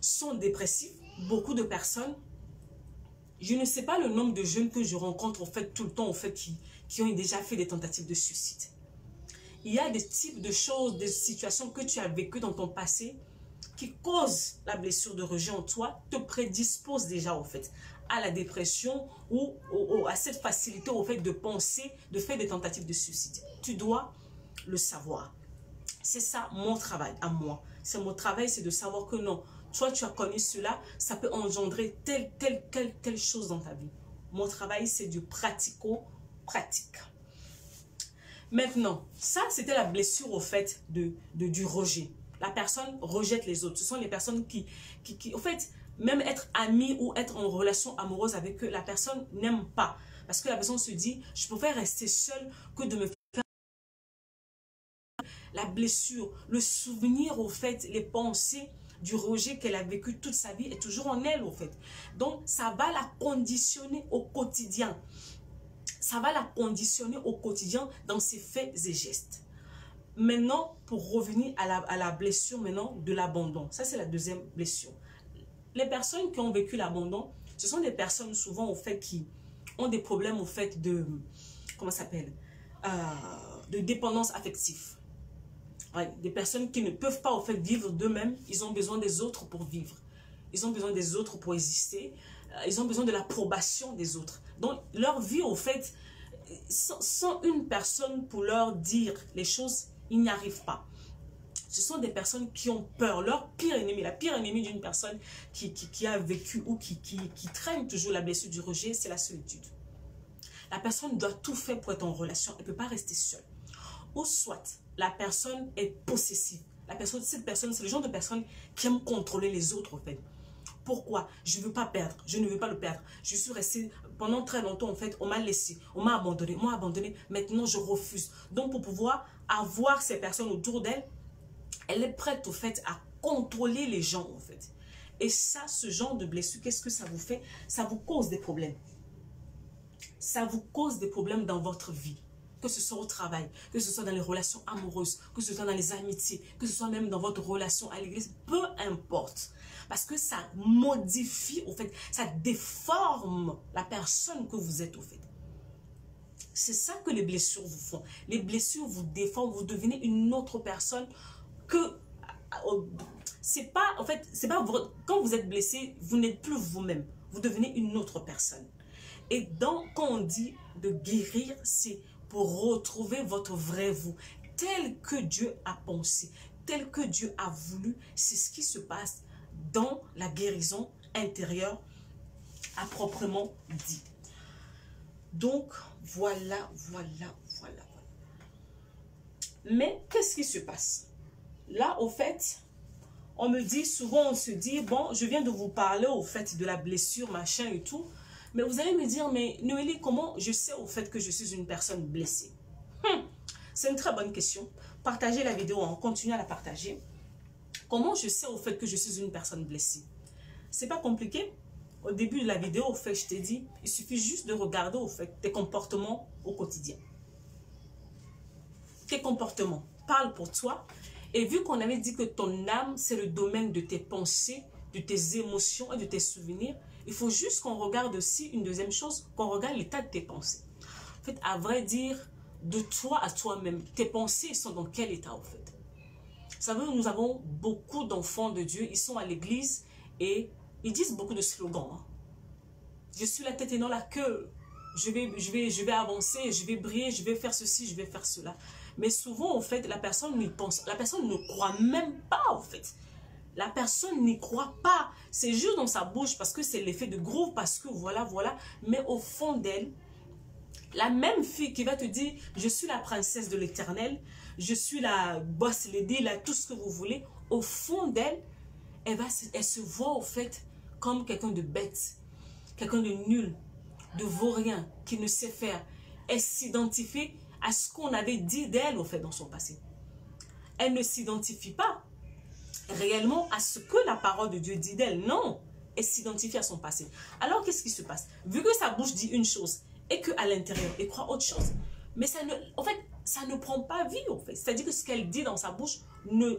sont dépressives. Beaucoup de personnes, je ne sais pas le nombre de jeunes que je rencontre, au fait, tout le temps, au fait, qui ont déjà fait des tentatives de suicide. Il y a des types de choses, des situations que tu as vécues dans ton passé qui causent la blessure de rejet en toi, te prédisposent déjà, au fait, à la dépression ou à cette facilité, au fait, de penser, de faire des tentatives de suicide. Tu dois le savoir. C'est ça mon travail à moi. C'est mon travail, c'est de savoir que non, toi tu as connu cela, ça peut engendrer telle chose dans ta vie. Mon travail, c'est du pratico-pratique. Maintenant, ça c'était la blessure au fait du rejet. La personne rejette les autres. Ce sont les personnes qui au fait, même être amie ou être en relation amoureuse avec eux, la personne n'aime pas. Parce que la personne se dit, je préfère rester seule que de me faire la blessure, le souvenir au fait, les pensées du rejet qu'elle a vécu toute sa vie est toujours en elle au fait. Donc, ça va la conditionner au quotidien. Ça va la conditionner au quotidien dans ses faits et gestes. Maintenant, pour revenir à la blessure maintenant de l'abandon. Ça, c'est la deuxième blessure. Les personnes qui ont vécu l'abandon, ce sont des personnes souvent au fait qui ont des problèmes au fait de, comment ça s'appelle, de dépendance affective. Ouais, des personnes qui ne peuvent pas au fait vivre d'eux-mêmes, ils ont besoin des autres pour vivre. Ils ont besoin des autres pour exister. Ils ont besoin de l'approbation des autres. Donc, leur vie, au fait, sans une personne pour leur dire les choses, ils n'y arrivent pas. Ce sont des personnes qui ont peur. Leur pire ennemi, la pire ennemie d'une personne qui a vécu ou qui traîne toujours la blessure du rejet, c'est la solitude. La personne doit tout faire pour être en relation. Elle ne peut pas rester seule. Ou soit, la personne est possessive. Cette personne, c'est le genre de personne qui aime contrôler les autres, en fait. Pourquoi? Je ne veux pas perdre. Je ne veux pas le perdre. Je suis restée pendant très longtemps, en fait. On m'a laissé. On m'a abandonné. Maintenant, je refuse. Donc, pour pouvoir avoir ces personnes autour d'elle, elle est prête, au fait, à contrôler les gens, en fait. Et ça, ce genre de blessure, qu'est-ce que ça vous fait? Ça vous cause des problèmes. Ça vous cause des problèmes dans votre vie. Que ce soit au travail, que ce soit dans les relations amoureuses, que ce soit dans les amitiés, que ce soit même dans votre relation à l'église, peu importe. Parce que ça modifie, au fait, ça déforme la personne que vous êtes, au fait. C'est ça que les blessures vous font. Les blessures vous déforment, vous devenez une autre personne que... C'est pas, en fait, c'est pas quand vous êtes blessé, vous n'êtes plus vous-même. Vous devenez une autre personne. Et donc, quand on dit de guérir, c'est pour retrouver votre vrai vous, tel que Dieu a pensé, tel que Dieu a voulu. C'est ce qui se passe dans la guérison intérieure, à proprement dit. Donc, voilà. Mais, qu'est-ce qui se passe? Là, au fait, on me dit, souvent on se dit, bon, je viens de vous parler au fait de la blessure, machin et tout. Mais vous allez me dire, mais Noélie, comment je sais au fait que je suis une personne blessée? C'est une très bonne question. Partagez la vidéo, continuez à la partager. Comment je sais au fait que je suis une personne blessée? C'est pas compliqué. Au début de la vidéo, au fait, je t'ai dit, il suffit juste de regarder au fait tes comportements au quotidien. Tes comportements parlent pour toi. Et vu qu'on avait dit que ton âme, c'est le domaine de tes pensées, de tes émotions et de tes souvenirs, il faut juste qu'on regarde aussi une deuxième chose, qu'on regarde l'état de tes pensées. En fait, à vrai dire, de toi à toi-même, tes pensées sont dans quel état en fait? Vous savez, nous avons beaucoup d'enfants de Dieu, ils sont à l'église et ils disent beaucoup de slogans. Hein. Je suis la tête et non la queue. Je vais avancer, je vais briller, je vais faire ceci, je vais faire cela. Mais souvent, en fait, la personne n'y pense, la personne ne croit même pas, en fait. La personne n'y croit pas. C'est juste dans sa bouche parce que c'est l'effet de groupe, parce que voilà. Mais au fond d'elle, la même fille qui va te dire, je suis la princesse de l'Éternel, je suis la boss lady, tout ce que vous voulez. Au fond d'elle, elle se voit, au fait, comme quelqu'un de bête, quelqu'un de nul, de vaurien, qui ne sait faire. Elle s'identifie à ce qu'on avait dit d'elle, au fait, dans son passé. Elle ne s'identifie pas réellement à ce que la parole de Dieu dit d'elle. Non, elle s'identifie à son passé. Alors, qu'est-ce qui se passe? Vu que sa bouche dit une chose et qu'à l'intérieur, elle croit autre chose. Mais ça ne prend pas vie, en fait. C'est-à-dire que ce qu'elle dit dans sa bouche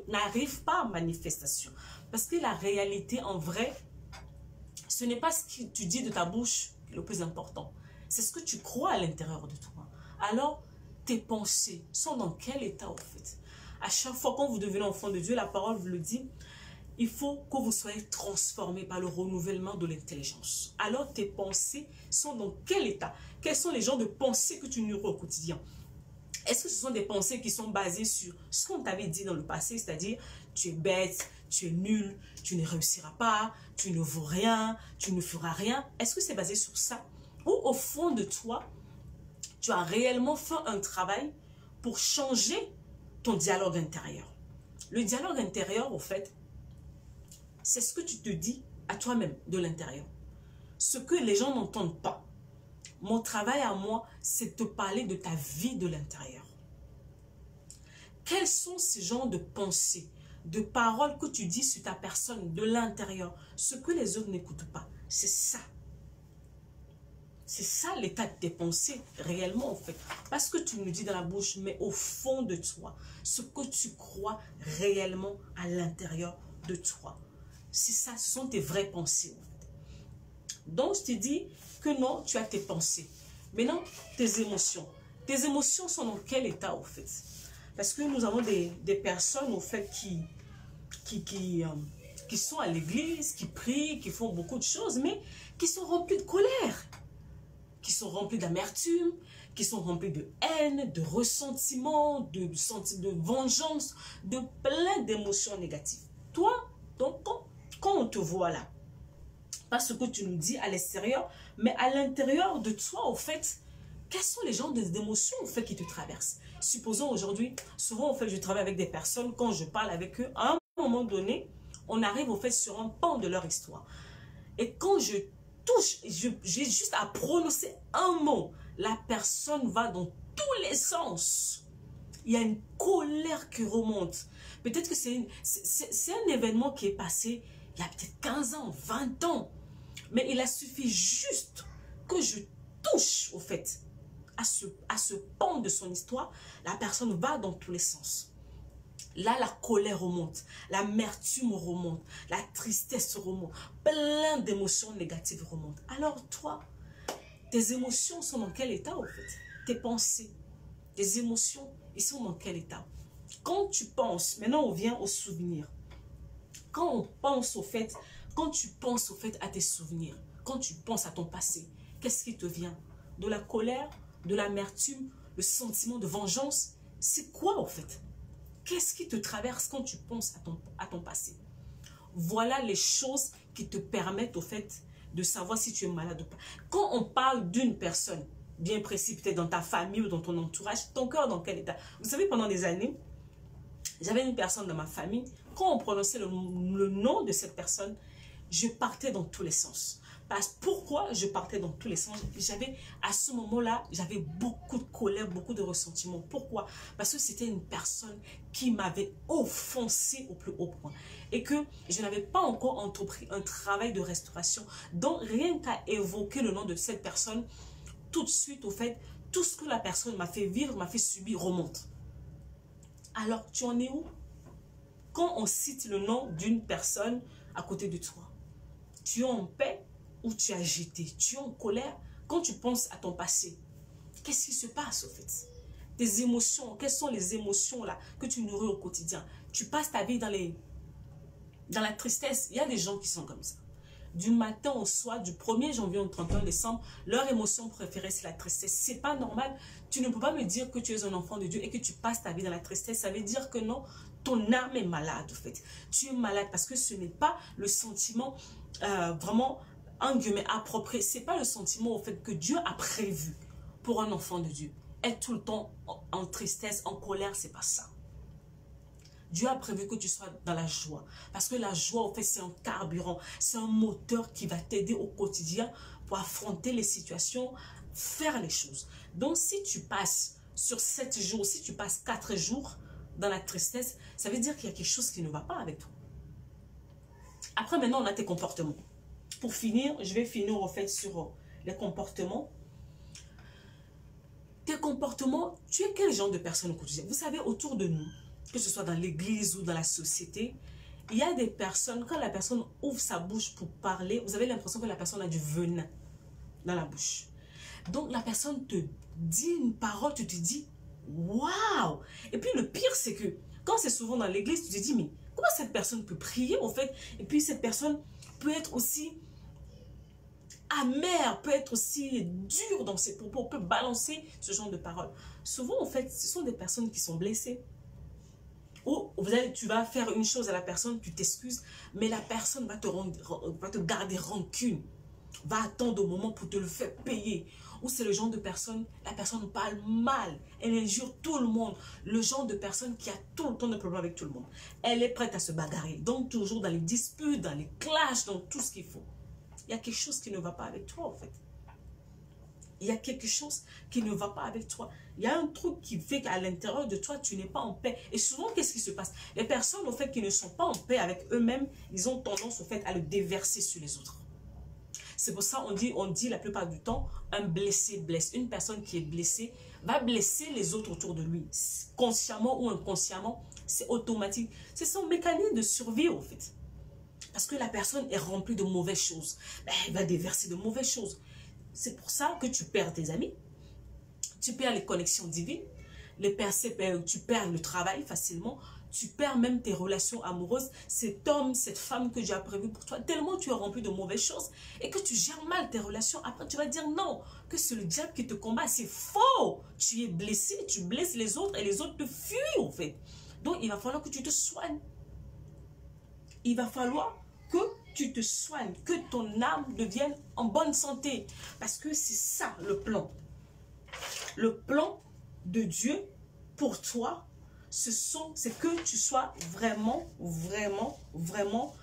n'arrive pas à manifestation. Parce que la réalité, en vrai, ce n'est pas ce que tu dis de ta bouche le plus important. C'est ce que tu crois à l'intérieur de toi. Alors, tes pensées sont dans quel état, en fait? À chaque fois quand vous devenez enfant de Dieu, la parole vous le dit, il faut que vous soyez transformés par le renouvellement de l'intelligence. Alors, tes pensées sont dans quel état? Quels sont les genres de pensées que tu nourris au quotidien? Est-ce que ce sont des pensées qui sont basées sur ce qu'on t'avait dit dans le passé, c'est-à-dire tu es bête, tu es nul, tu ne réussiras pas, tu ne vaux rien, tu ne feras rien? Est-ce que c'est basé sur ça? Ou au fond de toi, tu as réellement fait un travail pour changer ton dialogue intérieur? Le dialogue intérieur, au fait, c'est ce que tu te dis à toi-même de l'intérieur. Ce que les gens n'entendent pas. Mon travail à moi, c'est de te parler de ta vie de l'intérieur. Quels sont ces genres de pensées, de paroles que tu dis sur ta personne de l'intérieur? Ce que les autres n'écoutent pas, c'est ça. C'est ça l'état de tes pensées, réellement, en fait. Parce que tu nous dis dans la bouche, mais au fond de toi, ce que tu crois réellement à l'intérieur de toi. C'est ça, ce sont tes vraies pensées, en fait. Donc, je te dis que non, tu as tes pensées. Maintenant, tes émotions. Tes émotions sont dans quel état, en fait? Parce que nous avons des personnes, au fait, qui sont à l'église, qui prient, qui font beaucoup de choses, mais qui sont remplies de colère, qui sont remplies d'amertume, qui sont remplies de haine, de ressentiment, de vengeance, de plein d'émotions négatives. Toi, donc, quand on te voit là, pas ce que tu nous dis à l'extérieur, mais à l'intérieur de toi, au fait, quels sont les genres d'émotions, au fait, qui te traversent? Supposons aujourd'hui, souvent, au fait, je travaille avec des personnes, quand je parle avec eux, à un moment donné, on arrive, au fait, sur un pan de leur histoire. Et quand je touche, j'ai juste à prononcer un mot, la personne va dans tous les sens. Il y a une colère qui remonte. Peut-être que c'est un événement qui est passé il y a peut-être 15 ans, 20 ans. Mais il a suffi juste que je touche, au fait, à ce pan de son histoire. La personne va dans tous les sens. Là, la colère remonte, l'amertume remonte, la tristesse remonte, plein d'émotions négatives remontent. Alors toi, tes émotions sont dans quel état, au fait? Tes pensées, tes émotions, ils sont dans quel état? Quand tu penses, maintenant on vient au souvenir. Quand on pense au fait, quand tu penses au fait à tes souvenirs, quand tu penses à ton passé, qu'est-ce qui te vient? De la colère, de l'amertume, le sentiment de vengeance? C'est quoi, au fait? Qu'est-ce qui te traverse quand tu penses à ton passé? Voilà les choses qui te permettent, au fait, de savoir si tu es malade ou pas. Quand on parle d'une personne bien précise, peut-être dans ta famille ou dans ton entourage, ton cœur dans quel état? Vous savez, pendant des années, j'avais une personne dans ma famille, quand on prononçait le nom de cette personne, je partais dans tous les sens. Pourquoi je partais dans tous les sens? À ce moment-là, j'avais beaucoup de colère, beaucoup de ressentiment. Pourquoi? Parce que c'était une personne qui m'avait offensé au plus haut point. Et que je n'avais pas encore entrepris un travail de restauration. Donc, rien qu'à évoquer le nom de cette personne, tout de suite, au fait, tout ce que la personne m'a fait vivre, m'a fait subir, remonte. Alors, tu en es où? Quand on cite le nom d'une personne à côté de toi, tu es en paix ou tu es agité? Tu es en colère? Quand tu penses à ton passé, qu'est-ce qui se passe au fait? Tes émotions, quelles sont les émotions là que tu nourris au quotidien? Tu passes ta vie dans la tristesse. Il y a des gens qui sont comme ça. Du matin au soir, du 1er janvier au 31 décembre, leur émotion préférée, c'est la tristesse. C'est pas normal. Tu ne peux pas me dire que tu es un enfant de Dieu et que tu passes ta vie dans la tristesse. Ça veut dire que non, ton âme est malade, en fait. Tu es malade parce que ce n'est pas le sentiment vraiment, en guillemets, approprié. Ce n'est pas le sentiment, au fait, que Dieu a prévu pour un enfant de Dieu. Être tout le temps en tristesse, en colère, c'est pas ça. Dieu a prévu que tu sois dans la joie. Parce que la joie, en fait, c'est un carburant. C'est un moteur qui va t'aider au quotidien pour affronter les situations, faire les choses. Donc, si tu passes sur 7 jours, si tu passes 4 jours dans la tristesse, ça veut dire qu'il y a quelque chose qui ne va pas avec toi. Après, maintenant, on a tes comportements. Pour finir, je vais finir, en fait, sur les comportements. Tes comportements, tu es quel genre de personne au quotidien? Vous savez, autour de nous, que ce soit dans l'église ou dans la société, il y a des personnes, quand la personne ouvre sa bouche pour parler, vous avez l'impression que la personne a du venin dans la bouche. Donc, la personne te dit une parole, tu te dis, waouh! Et puis, le pire, c'est que quand c'est souvent dans l'église, tu te dis, mais comment cette personne peut prier, en fait? Et puis, cette personne peut être aussi amère, peut être aussi dure dans ses propos, peut balancer ce genre de paroles. Souvent, en fait, ce sont des personnes qui sont blessées. Ou tu vas faire une chose à la personne, tu t'excuses, mais la personne va te garder rancune, va attendre au moment pour te le faire payer. Ou c'est le genre de personne, la personne parle mal, elle injure tout le monde. Le genre de personne qui a tout le temps de problèmes avec tout le monde. Elle est prête à se bagarrer, donc toujours dans les disputes, dans les clashs, dans tout ce qu'il faut. Il y a quelque chose qui ne va pas avec toi, en fait. Il y a quelque chose qui ne va pas avec toi. Il y a un truc qui fait qu'à l'intérieur de toi, tu n'es pas en paix. Et souvent, qu'est-ce qui se passe? Les personnes, au fait, qui ne sont pas en paix avec eux-mêmes, ils ont tendance, au fait, à le déverser sur les autres. C'est pour ça on dit la plupart du temps, un blessé blesse. Une personne qui est blessée va blesser les autres autour de lui. Consciemment ou inconsciemment, c'est automatique. C'est son mécanisme de survie, au fait. Parce que la personne est remplie de mauvaises choses. Elle va déverser de mauvaises choses. C'est pour ça que tu perds tes amis, tu perds les connexions divines, tu perds le travail facilement, tu perds même tes relations amoureuses, cet homme, cette femme que Dieu a prévu pour toi, tellement tu es rempli de mauvaises choses et que tu gères mal tes relations. Après, tu vas dire non, que c'est le diable qui te combat, c'est faux. Tu es blessé, tu blesses les autres et les autres te fuient en fait. Donc, il va falloir que tu te soignes. Il va falloir que tu te soignes, que ton âme devienne en bonne santé. Parce que c'est ça le plan. Le plan de Dieu pour toi, c'est que tu sois vraiment, vraiment, vraiment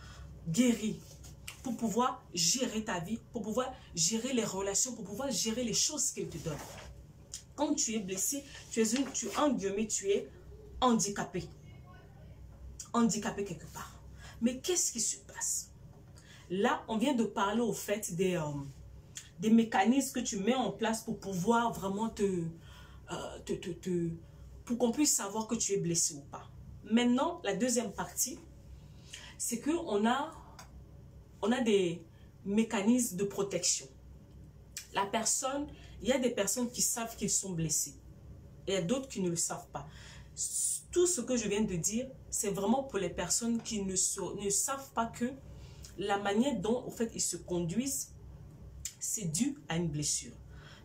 guéri. Pour pouvoir gérer ta vie, pour pouvoir gérer les relations, pour pouvoir gérer les choses qu'il te donne. Quand tu es blessé, tu es handicapé. handicapé quelque part. Mais qu'est-ce qui se passe? Là, on vient de parler au fait des mécanismes que tu mets en place pour pouvoir vraiment pour qu'on puisse savoir que tu es blessé ou pas. Maintenant, la deuxième partie, c'est qu'on a des mécanismes de protection. La personne, il y a des personnes qui savent qu'ils sont blessés. Et il y a d'autres qui ne le savent pas. Tout ce que je viens de dire, c'est vraiment pour les personnes qui ne savent pas que la manière dont, en fait, ils se conduisent, c'est dû à une blessure.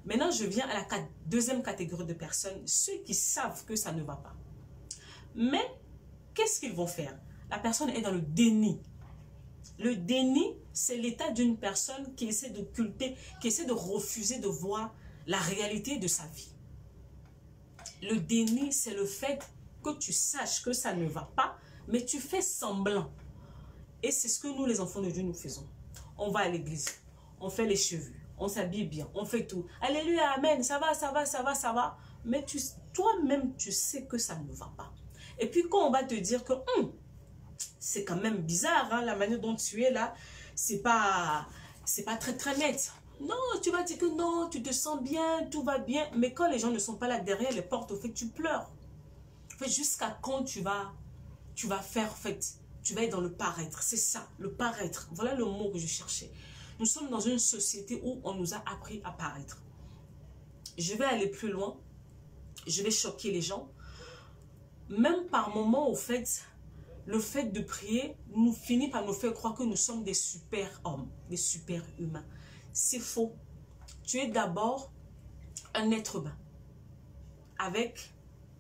Maintenant, je viens à la deuxième catégorie de personnes, ceux qui savent que ça ne va pas. Mais, qu'est-ce qu'ils vont faire? La personne est dans le déni. Le déni, c'est l'état d'une personne qui essaie d'occulter, qui essaie de refuser de voir la réalité de sa vie. Le déni, c'est le fait que tu saches que ça ne va pas, mais tu fais semblant. Et c'est ce que nous, les enfants de Dieu, nous faisons. On va à l'église, on fait les cheveux, on s'habille bien, on fait tout. Alléluia, amen, ça va, ça va, ça va, ça va. Mais toi-même, tu sais que ça ne va pas. Et puis quand on va te dire que c'est quand même bizarre, hein, la manière dont tu es là, c'est pas très très net. Non, tu vas dire que non, tu te sens bien, tout va bien. Mais quand les gens ne sont pas là derrière les portes, au fait, tu pleures. En fait, jusqu'à quand tu vas faire, en fait, tu vas être dans le paraître. C'est ça, le paraître. Voilà le mot que je cherchais. Nous sommes dans une société où on nous a appris à paraître. Je vais aller plus loin. Je vais choquer les gens. Même par moments, au fait, le fait de prier nous finit par nous faire croire que nous sommes des super hommes, des super humains. C'est faux. Tu es d'abord un être humain. Avec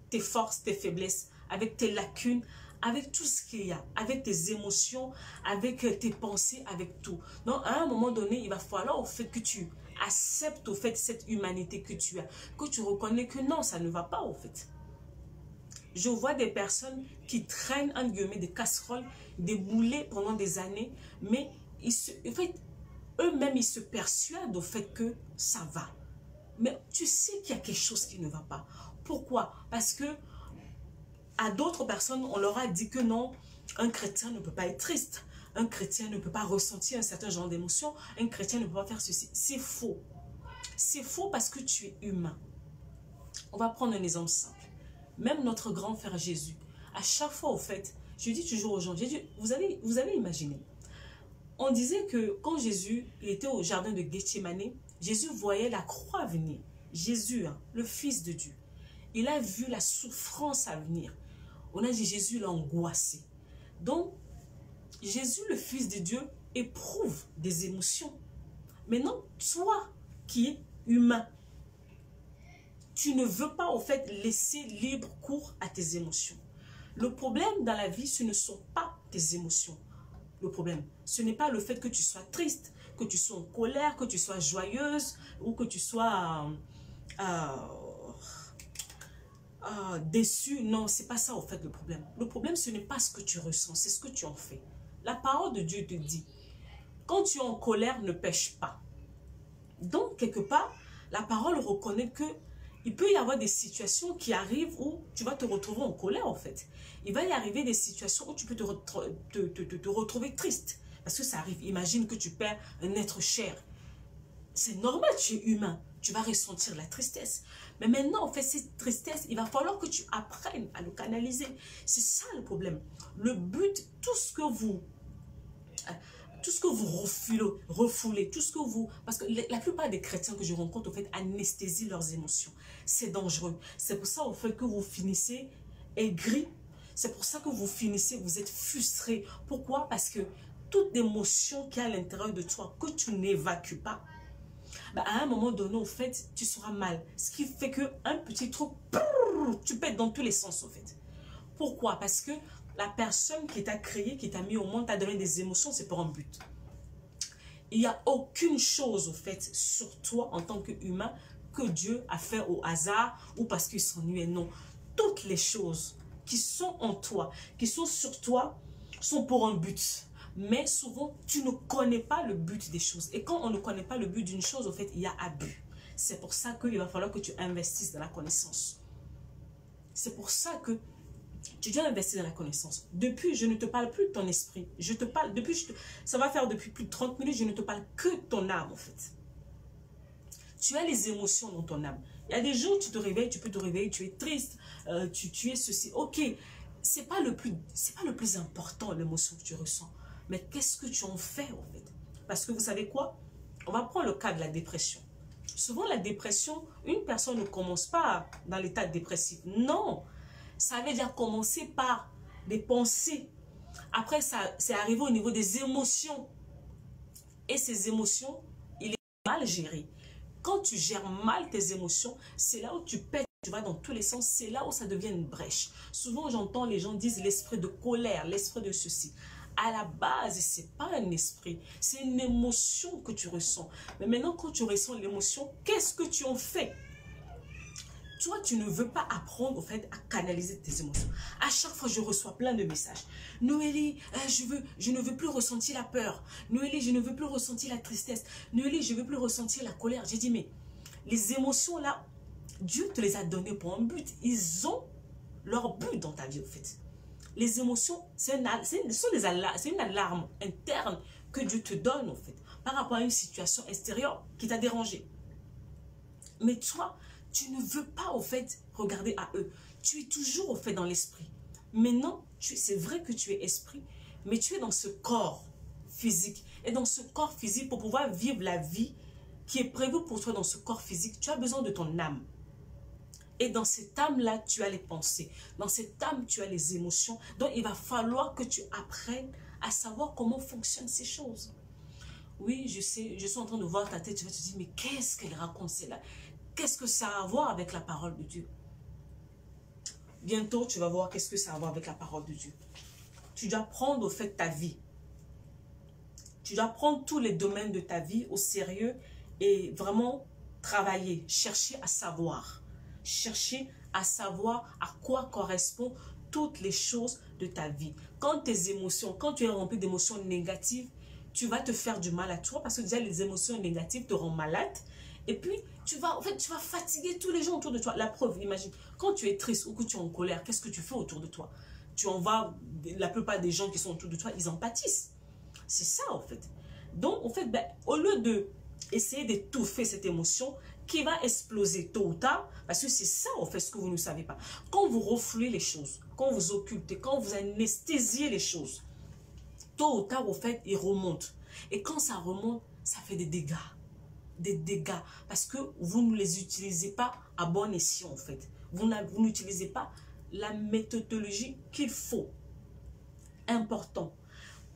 tes forces, tes faiblesses, avec tes lacunes, avec tout ce qu'il y a, avec tes émotions, avec tes pensées, avec tout. Donc, à un moment donné, il va falloir au fait que tu acceptes au fait cette humanité que tu as, que tu reconnais que non, ça ne va pas au fait. Je vois des personnes qui traînent, entre guillemets, des casseroles, des boulets pendant des années, mais en fait, eux-mêmes, ils se persuadent au fait que ça va. Mais tu sais qu'il y a quelque chose qui ne va pas. Pourquoi? Parce que à d'autres personnes, on leur a dit que non, un chrétien ne peut pas être triste. Un chrétien ne peut pas ressentir un certain genre d'émotion. Un chrétien ne peut pas faire ceci. C'est faux. C'est faux parce que tu es humain. On va prendre un exemple simple. Même notre grand frère Jésus, à chaque fois, au fait, je dis toujours aux gens, Jésus, vous avez imaginé. On disait que quand Jésus était au jardin de Gethsémani, Jésus voyait la croix venir. Jésus, hein, le Fils de Dieu, il a vu la souffrance à venir. On a dit Jésus l'a angoissé. Donc, Jésus, le Fils de Dieu, éprouve des émotions. Maintenant, toi qui es humain, tu ne veux pas, au fait, laisser libre cours à tes émotions. Le problème dans la vie, ce ne sont pas tes émotions. Le problème, ce n'est pas le fait que tu sois triste, que tu sois en colère, que tu sois joyeuse ou que tu sois déçue. Non, c'est pas ça, au fait, le problème. Le problème, ce n'est pas ce que tu ressens, c'est ce que tu en fais. La parole de Dieu te dit, quand tu es en colère, ne pêche pas. Donc, quelque part, la parole reconnaît que il peut y avoir des situations qui arrivent où tu vas te retrouver en colère, en fait. Il va y arriver des situations où tu peux te retrouver triste. Parce que ça arrive. Imagine que tu perds un être cher. C'est normal, tu es humain. Tu vas ressentir la tristesse. Mais maintenant, en fait, cette tristesse, il va falloir que tu apprennes à le canaliser. C'est ça le problème. Le but, tout ce que vous refoulez, tout ce que vous... Parce que la plupart des chrétiens que je rencontre, en fait, anesthésient leurs émotions. C'est dangereux. C'est pour ça, en fait, que vous finissez aigris. C'est pour ça que vous finissez, vous êtes frustré. Pourquoi? Parce que toute émotion qui est à l'intérieur de toi, que tu n'évacues pas, bah, à un moment donné, en fait, tu seras mal. Ce qui fait qu'un petit truc, tu pètes dans tous les sens, en fait. Pourquoi? Parce que la personne qui t'a créé, qui t'a mis au monde, t'a donné des émotions, c'est pour un but. Il n'y a aucune chose, au fait, sur toi en tant qu'humain que Dieu a fait au hasard ou parce qu'il s'ennuyait. Non. Toutes les choses qui sont en toi, qui sont sur toi, sont pour un but. Mais souvent, tu ne connais pas le but des choses. Et quand on ne connaît pas le but d'une chose, au fait, il y a abus. C'est pour ça qu'il va falloir que tu investisses dans la connaissance. C'est pour ça que Tu dois investir dans la connaissance. Depuis, je ne te parle plus de ton esprit. Je te parle, ça va faire depuis plus de 30 minutes, je ne te parle que de ton âme, en fait. Tu as les émotions dans ton âme. Il y a des jours, tu te réveilles, tu peux te réveiller, tu es triste, tu es ceci. Ok, c'est pas le plus important, l'émotion que tu ressens. Mais qu'est-ce que tu en fais, en fait? Parce que vous savez quoi? On va prendre le cas de la dépression. Souvent, la dépression, une personne ne commence pas dans l'état dépressif. Non, ça avait déjà commencé par des pensées. Après, c'est arrivé au niveau des émotions. Et ces émotions, il est mal géré. Quand tu gères mal tes émotions, c'est là où tu pètes, tu vas dans tous les sens, c'est là où ça devient une brèche. Souvent, j'entends les gens disent l'esprit de colère, l'esprit de ceci. À la base, ce n'est pas un esprit, c'est une émotion que tu ressens. Mais maintenant, quand tu ressens l'émotion, qu'est-ce que tu en fais? Toi, tu ne veux pas apprendre au fait à canaliser tes émotions. À chaque fois, je reçois plein de messages. Noélie, je ne veux plus ressentir la peur. Noélie, je ne veux plus ressentir la tristesse. Noélie, je ne veux plus ressentir la colère. J'ai dit, mais les émotions là, Dieu te les a données pour un but. Ils ont leur but dans ta vie, au fait. Les émotions, c'est une alarme interne que Dieu te donne, en fait, par rapport à une situation extérieure qui t'a dérangé. Mais toi, tu ne veux pas, au fait, regarder à eux. Tu es toujours, au fait, dans l'esprit. Maintenant, c'est vrai que tu es esprit, mais tu es dans ce corps physique. Et dans ce corps physique, pour pouvoir vivre la vie qui est prévue pour toi dans ce corps physique, tu as besoin de ton âme. Et dans cette âme-là, tu as les pensées. Dans cette âme, tu as les émotions. Donc, il va falloir que tu apprennes à savoir comment fonctionnent ces choses. Oui, je sais, je suis en train de voir ta tête. Tu vas te dire, mais qu'est-ce qu'elle raconte, celle-là? Qu'est-ce que ça a à voir avec la parole de Dieu? Bientôt, tu vas voir qu'est-ce que ça a à voir avec la parole de Dieu. Tu dois prendre au fait ta vie. Tu dois prendre tous les domaines de ta vie au sérieux et vraiment travailler, chercher à savoir. Chercher à savoir à quoi correspondent toutes les choses de ta vie. Quand tes émotions, quand tu es rempli d'émotions négatives, tu vas te faire du mal à toi parce que déjà les émotions négatives te rendent malade. Et puis, tu vas fatiguer tous les gens autour de toi. La preuve, imagine, quand tu es triste ou que tu es en colère, qu'est-ce que tu fais autour de toi? La plupart des gens qui sont autour de toi, ils en pâtissent. C'est ça, en fait. Donc, en fait, au lieu d'essayer d'étouffer cette émotion qui va exploser tôt ou tard, parce que c'est ça, en fait, ce que vous ne savez pas. Quand vous refluez les choses, quand vous occultez, quand vous anesthésiez les choses, tôt ou tard, en fait, ils remontent. Et quand ça remonte, ça fait des dégâts. Des dégâts. Parce que vous ne les utilisez pas à bon escient, en fait. Vous n'utilisez pas la méthodologie qu'il faut. Important.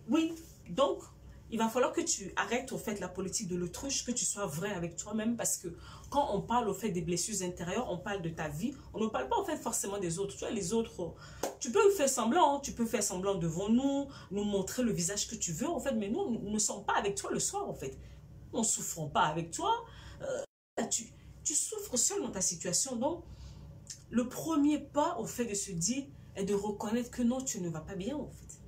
Oui, donc, il va falloir que tu arrêtes au fait la politique de l'autruche, que tu sois vrai avec toi-même, parce que quand on parle au fait des blessures intérieures, on parle de ta vie, on ne parle pas au fait forcément des autres. Tu vois, les autres, tu peux faire semblant, tu peux faire semblant devant nous montrer le visage que tu veux, en fait, mais nous ne sommes pas avec toi le soir, en fait. Nous ne souffrons pas avec toi. Tu souffres seul dans ta situation. Donc, le premier pas au fait de se dire est de reconnaître que non, tu ne vas pas bien, en fait.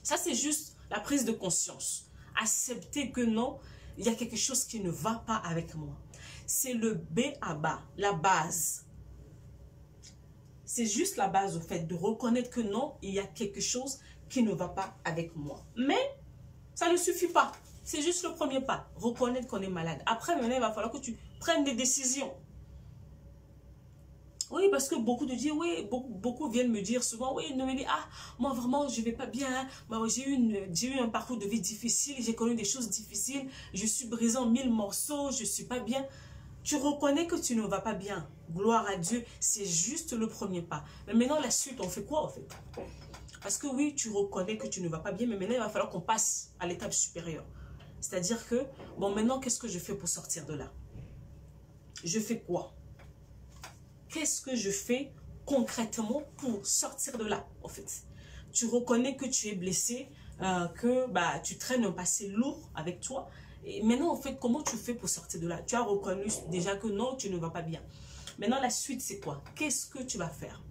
Ça, c'est juste la prise de conscience. Accepter que non, il y a quelque chose qui ne va pas avec moi. C'est le B à bas, la base. C'est juste la base, au fait, de reconnaître que non, il y a quelque chose qui ne va pas avec moi. Mais, ça ne suffit pas. C'est juste le premier pas. Reconnaître qu'on est malade. Après, maintenant, il va falloir que tu prennes des décisions. Oui, parce que beaucoup de dire, oui, beaucoup viennent me dire souvent, oui, Noélie, moi vraiment, je ne vais pas bien. J'ai eu un parcours de vie difficile, j'ai connu des choses difficiles, je suis brisée en 1000 morceaux, je ne suis pas bien. Tu reconnais que tu ne vas pas bien. Gloire à Dieu, c'est juste le premier pas. Mais maintenant, la suite, on fait quoi, en fait? Parce que oui, tu reconnais que tu ne vas pas bien, mais maintenant, il va falloir qu'on passe à l'étape supérieure. C'est-à-dire que, bon, maintenant, qu'est-ce que je fais pour sortir de là? Je fais quoi? Qu'est-ce que je fais concrètement pour sortir de là, en fait? Tu reconnais que tu es blessé, que tu traînes un passé lourd avec toi. Et maintenant, en fait, comment tu fais pour sortir de là? Tu as reconnu déjà que non, tu ne vas pas bien. Maintenant, la suite, c'est quoi? Qu'est-ce que tu vas faire?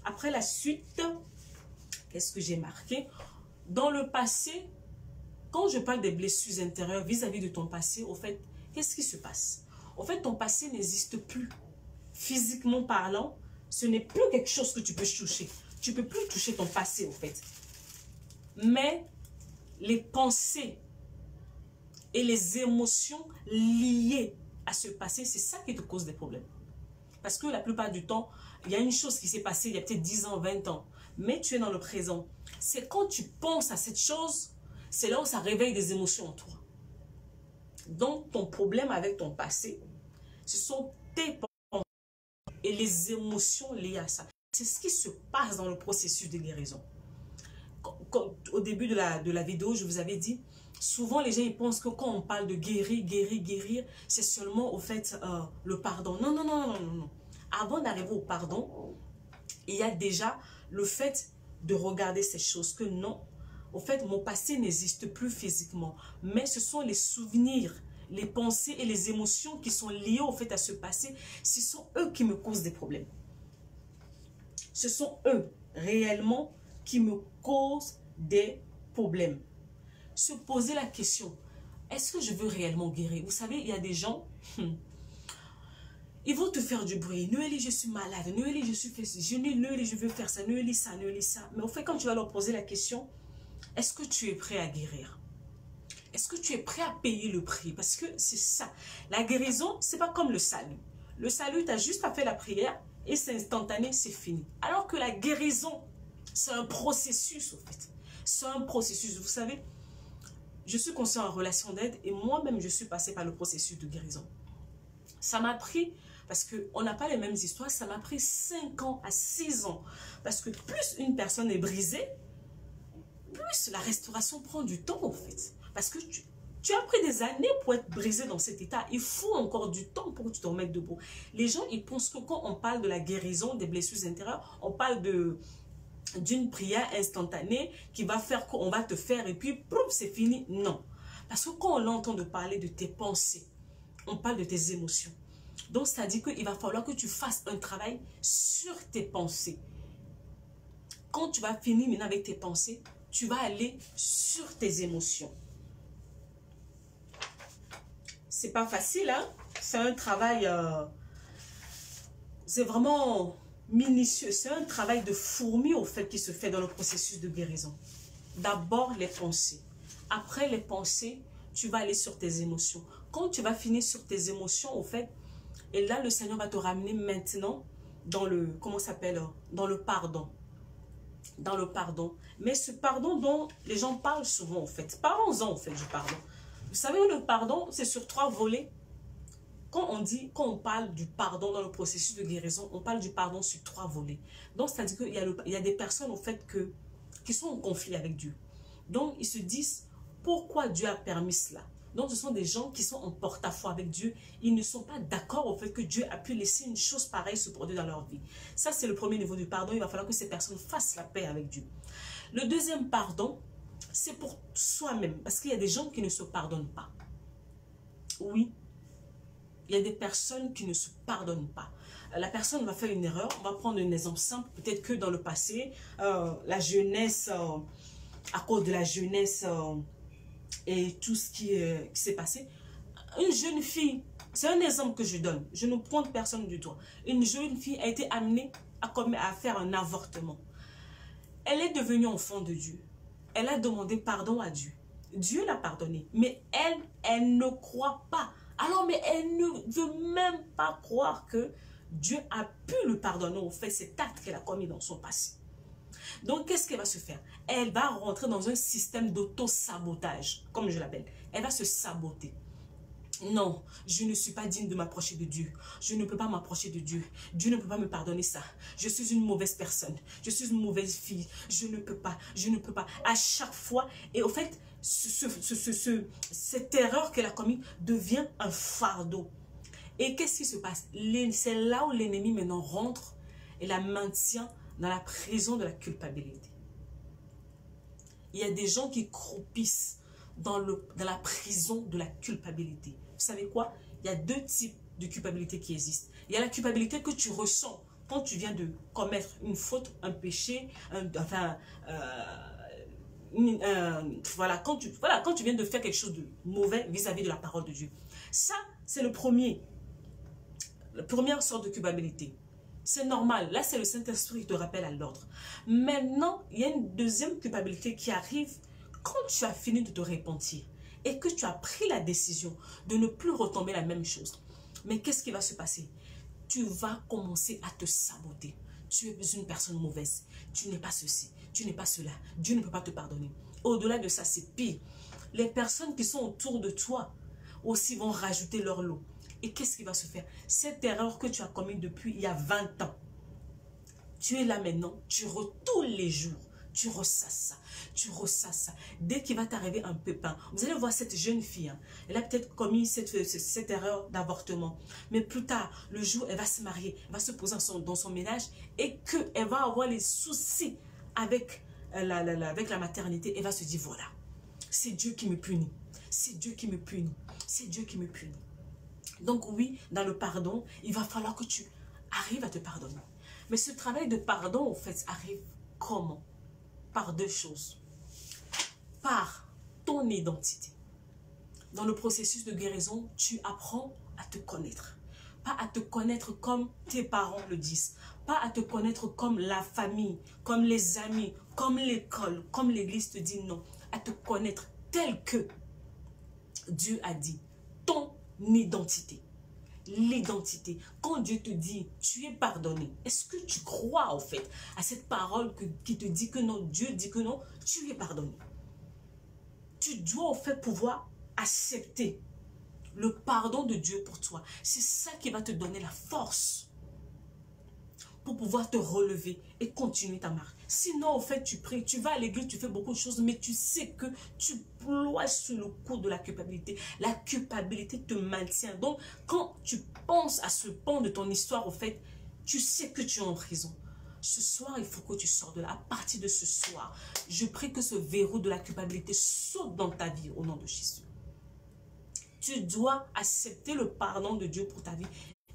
Après la suite, qu'est-ce que j'ai marqué? Dans le passé, quand je parle des blessures intérieures vis-à-vis de ton passé, au fait, qu'est-ce qui se passe? En fait, ton passé n'existe plus. Physiquement parlant, ce n'est plus quelque chose que tu peux toucher. Tu ne peux plus toucher ton passé, en fait. Mais les pensées et les émotions liées à ce passé, c'est ça qui te cause des problèmes. Parce que la plupart du temps, il y a une chose qui s'est passée il y a peut-être 10 ans, 20 ans. Mais tu es dans le présent. C'est quand tu penses à cette chose, c'est là où ça réveille des émotions en toi. Donc, ton problème avec ton passé, ce sont tes pensées et les émotions liées à ça. C'est ce qui se passe dans le processus de guérison. Au début de la vidéo, je vous avais dit, souvent les gens ils pensent que quand on parle de guérir, c'est seulement au fait le pardon. Non, non, non, non, non, non. Avant d'arriver au pardon, il y a déjà le fait de regarder ces choses que non, au fait, mon passé n'existe plus physiquement, mais ce sont les souvenirs, les pensées et les émotions qui sont liées au fait à ce passé, ce sont eux qui me causent des problèmes. Ce sont eux réellement qui me causent des problèmes. Se poser la question, est-ce que je veux réellement guérir? Vous savez, il y a des gens, ils vont te faire du bruit. Noélie, je suis malade. Noélie, je suis fait. Noélie, je veux faire ça. Noélie, ça, Noélie, ça. Mais au fait, quand tu vas leur poser la question, est-ce que tu es prêt à guérir? Est-ce que tu es prêt à payer le prix? Parce que c'est ça. La guérison, c'est pas comme le salut. Le salut, tu as juste à faire la prière et c'est instantané, c'est fini. Alors que la guérison, c'est un processus, au fait. C'est un processus. Vous savez, je suis conscient en relation d'aide et moi-même, je suis passée par le processus de guérison. Ça m'a pris, parce qu'on n'a pas les mêmes histoires, ça m'a pris 5 ans à 6 ans. Parce que plus une personne est brisée, plus la restauration prend du temps, en fait. Parce que tu as pris des années pour être brisé dans cet état. Il faut encore du temps pour que tu te remettes debout. Les gens, ils pensent que quand on parle de la guérison des blessures intérieures, on parle d'une prière instantanée qui va faire qu'on va te faire et puis, c'est fini. Non. Parce que quand on entend de parler de tes pensées, on parle de tes émotions. Donc, c'est-à-dire qu'il va falloir que tu fasses un travail sur tes pensées. Quand tu vas finir maintenant avec tes pensées, tu vas aller sur tes émotions. C'est pas facile, hein? C'est un travail, c'est vraiment minutieux. C'est un travail de fourmi, au fait, qui se fait dans le processus de guérison. D'abord, les pensées. Après les pensées, tu vas aller sur tes émotions. Quand tu vas finir sur tes émotions, au fait, et là, le Seigneur va te ramener maintenant dans le, comment ça s'appelle? Dans le pardon. Dans le pardon. Mais ce pardon dont les gens parlent souvent, en fait. Parlons-en, en fait, du pardon. Vous savez, le pardon, c'est sur 3 volets. Quand on parle du pardon dans le processus de guérison, on parle du pardon sur 3 volets. Donc, c'est-à-dire qu'il y a des personnes, en fait, qui sont en conflit avec Dieu. Donc, ils se disent, pourquoi Dieu a permis cela? Donc, ce sont des gens qui sont en porte-à-faux avec Dieu. Ils ne sont pas d'accord au fait que Dieu a pu laisser une chose pareille se produire dans leur vie. Ça, c'est le premier niveau du pardon. Il va falloir que ces personnes fassent la paix avec Dieu. Le deuxième pardon, c'est pour soi-même. Parce qu'il y a des gens qui ne se pardonnent pas. Oui, il y a des personnes qui ne se pardonnent pas. La personne va faire une erreur. On va prendre un exemple simple. Peut-être que dans le passé, la jeunesse, à cause de la jeunesse et tout ce qui s'est passé, une jeune fille, c'est un exemple que je donne. Je ne pointe personne du doigt. Une jeune fille a été amenée à faire un avortement. Elle est devenue enfant de Dieu. Elle a demandé pardon à Dieu. Dieu l'a pardonné. Mais elle ne croit pas. Alors, mais elle ne veut même pas croire que Dieu a pu le pardonner au fait cet acte qu'elle a commis dans son passé. Donc, qu'est-ce qu'elle va se faire? Elle va rentrer dans un système d'auto-sabotage, comme je l'appelle. Elle va se saboter. Non, je ne suis pas digne de m'approcher de Dieu. Je ne peux pas m'approcher de Dieu. Dieu ne peut pas me pardonner ça. Je suis une mauvaise personne. Je suis une mauvaise fille. Je ne peux pas. Je ne peux pas. À chaque fois. Et au fait, cette erreur qu'elle a commise devient un fardeau. Et qu'est-ce qui se passe? C'est là où l'ennemi maintenant rentre et la maintient dans la prison de la culpabilité. Il y a des gens qui croupissent dans la prison de la culpabilité. Vous savez quoi? Il y a 2 types de culpabilité qui existent. Il y a la culpabilité que tu ressens quand tu viens de commettre une faute, un péché, voilà, quand tu viens de faire quelque chose de mauvais vis-à-vis de la parole de Dieu. Ça, c'est la première sorte de culpabilité. C'est normal. Là, c'est le Saint-Esprit qui te rappelle à l'ordre. Maintenant, il y a une deuxième culpabilité qui arrive quand tu as fini de te repentir et que tu as pris la décision de ne plus retomber la même chose. Mais qu'est-ce qui va se passer? Tu vas commencer à te saboter. Tu es une personne mauvaise. Tu n'es pas ceci. Tu n'es pas cela. Dieu ne peut pas te pardonner. Au-delà de ça, c'est pire. Les personnes qui sont autour de toi aussi vont rajouter leur lot. Et qu'est-ce qui va se faire? Cette erreur que tu as commise depuis il y a 20 ans, tu es là maintenant, tous les jours, tu ressasses ça. Dès qu'il va t'arriver un pépin, vous allez voir cette jeune fille, hein, elle a peut-être commis cette erreur d'avortement. Mais plus tard, le jour, elle va se marier, elle va se poser dans son ménage et qu'elle va avoir les soucis avec la maternité. Elle va se dire, voilà, c'est Dieu qui me punit. C'est Dieu qui me punit. C'est Dieu qui me punit. Donc oui, dans le pardon, il va falloir que tu arrives à te pardonner. Mais ce travail de pardon, en fait, arrive comment? Par deux choses. Par ton identité. Dans le processus de guérison, tu apprends à te connaître. Pas à te connaître comme tes parents le disent. Pas à te connaître comme la famille, comme les amis, comme l'école, comme l'église te dit non. À te connaître tel que Dieu a dit. Ton identité. L'identité. Quand Dieu te dit, tu es pardonné, est-ce que tu crois en fait à cette parole qui te dit que non, Dieu dit que non, tu es pardonné. Tu dois en fait pouvoir accepter le pardon de Dieu pour toi. C'est ça qui va te donner la force pour pouvoir te relever et continuer ta marche. Sinon, en fait, tu pries, tu vas à l'église, tu fais beaucoup de choses, mais tu sais que tu ploies sous le coup de la culpabilité. La culpabilité te maintient. Donc, quand tu penses à ce pan de ton histoire, en fait, tu sais que tu es en prison. Ce soir, il faut que tu sors de là. À partir de ce soir, je prie que ce verrou de la culpabilité saute dans ta vie au nom de Jésus. Tu dois accepter le pardon de Dieu pour ta vie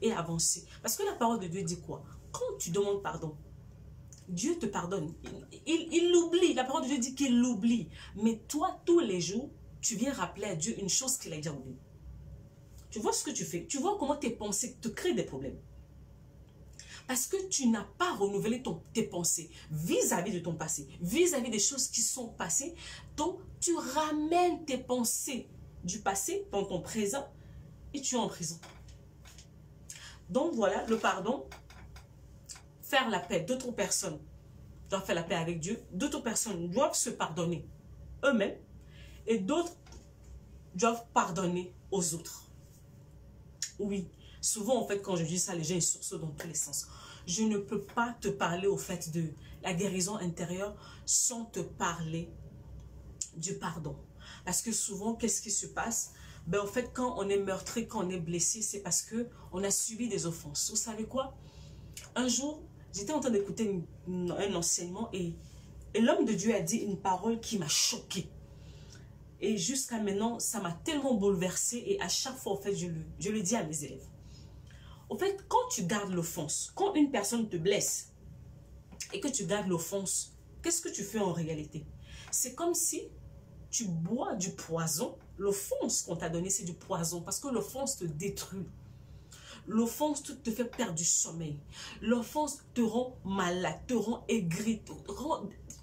et avancer. Parce que la parole de Dieu dit quoi? Quand tu demandes pardon, Dieu te pardonne. Il l'oublie. La parole de Dieu dit qu'il l'oublie. Mais toi, tous les jours, tu viens rappeler à Dieu une chose qu'il a déjà oubliée. Tu vois ce que tu fais? Tu vois comment tes pensées te créent des problèmes. Parce que tu n'as pas renouvelé tes pensées vis-à-vis de ton passé, vis-à-vis des choses qui sont passées. Donc, tu ramènes tes pensées du passé dans ton présent et tu es en prison. Donc, voilà, le pardon, faire la paix. D'autres personnes doivent faire la paix avec Dieu. D'autres personnes doivent se pardonner eux-mêmes et d'autres doivent pardonner aux autres. Oui, souvent, en fait, quand je dis ça, les gens ils sursautent dans tous les sens. Je ne peux pas te parler, au fait, de la guérison intérieure sans te parler du pardon. Parce que souvent, qu'est-ce qui se passe? Ben, en fait, quand on est meurtri, quand on est blessé, c'est parce qu'on a subi des offenses. Vous savez quoi? Un jour, j'étais en train d'écouter un enseignement et l'homme de Dieu a dit une parole qui m'a choquée. Et jusqu'à maintenant, ça m'a tellement bouleversée et à chaque fois, en fait, je le dis à mes élèves. En fait, quand tu gardes l'offense, quand une personne te blesse et que tu gardes l'offense, qu'est-ce que tu fais en réalité? C'est comme si tu bois du poison. L'offense qu'on t'a donné, c'est du poison parce que l'offense te détruit. L'offense te fait perdre du sommeil. L'offense te rend malade, te rend aigri,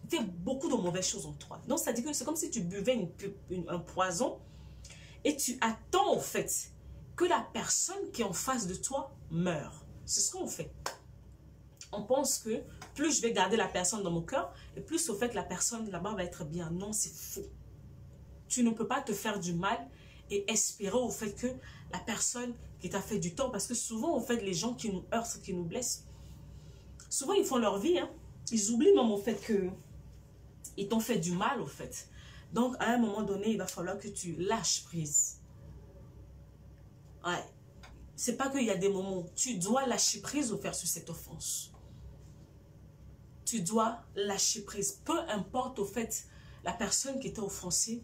fait beaucoup de mauvaises choses en toi. Donc, ça dit que c'est comme si tu buvais un poison et tu attends, en fait, que la personne qui est en face de toi meure. C'est ce qu'on fait. On pense que plus je vais garder la personne dans mon cœur, et plus, au fait, la personne là-bas va être bien. Non, c'est faux. Tu ne peux pas te faire du mal et espérer, au fait, que la personne qui t'a fait du tort, parce que souvent, au fait, les gens qui nous heurtent, qui nous blessent, souvent, ils font leur vie, hein. Ils oublient même, au fait, que ils t'ont fait du mal, au fait. Donc, à un moment donné, il va falloir que tu lâches prise. Ouais. C'est pas qu'il y a des moments où tu dois lâcher prise au faire sur cette offense. Tu dois lâcher prise. Peu importe, au fait, la personne qui t'a offensé,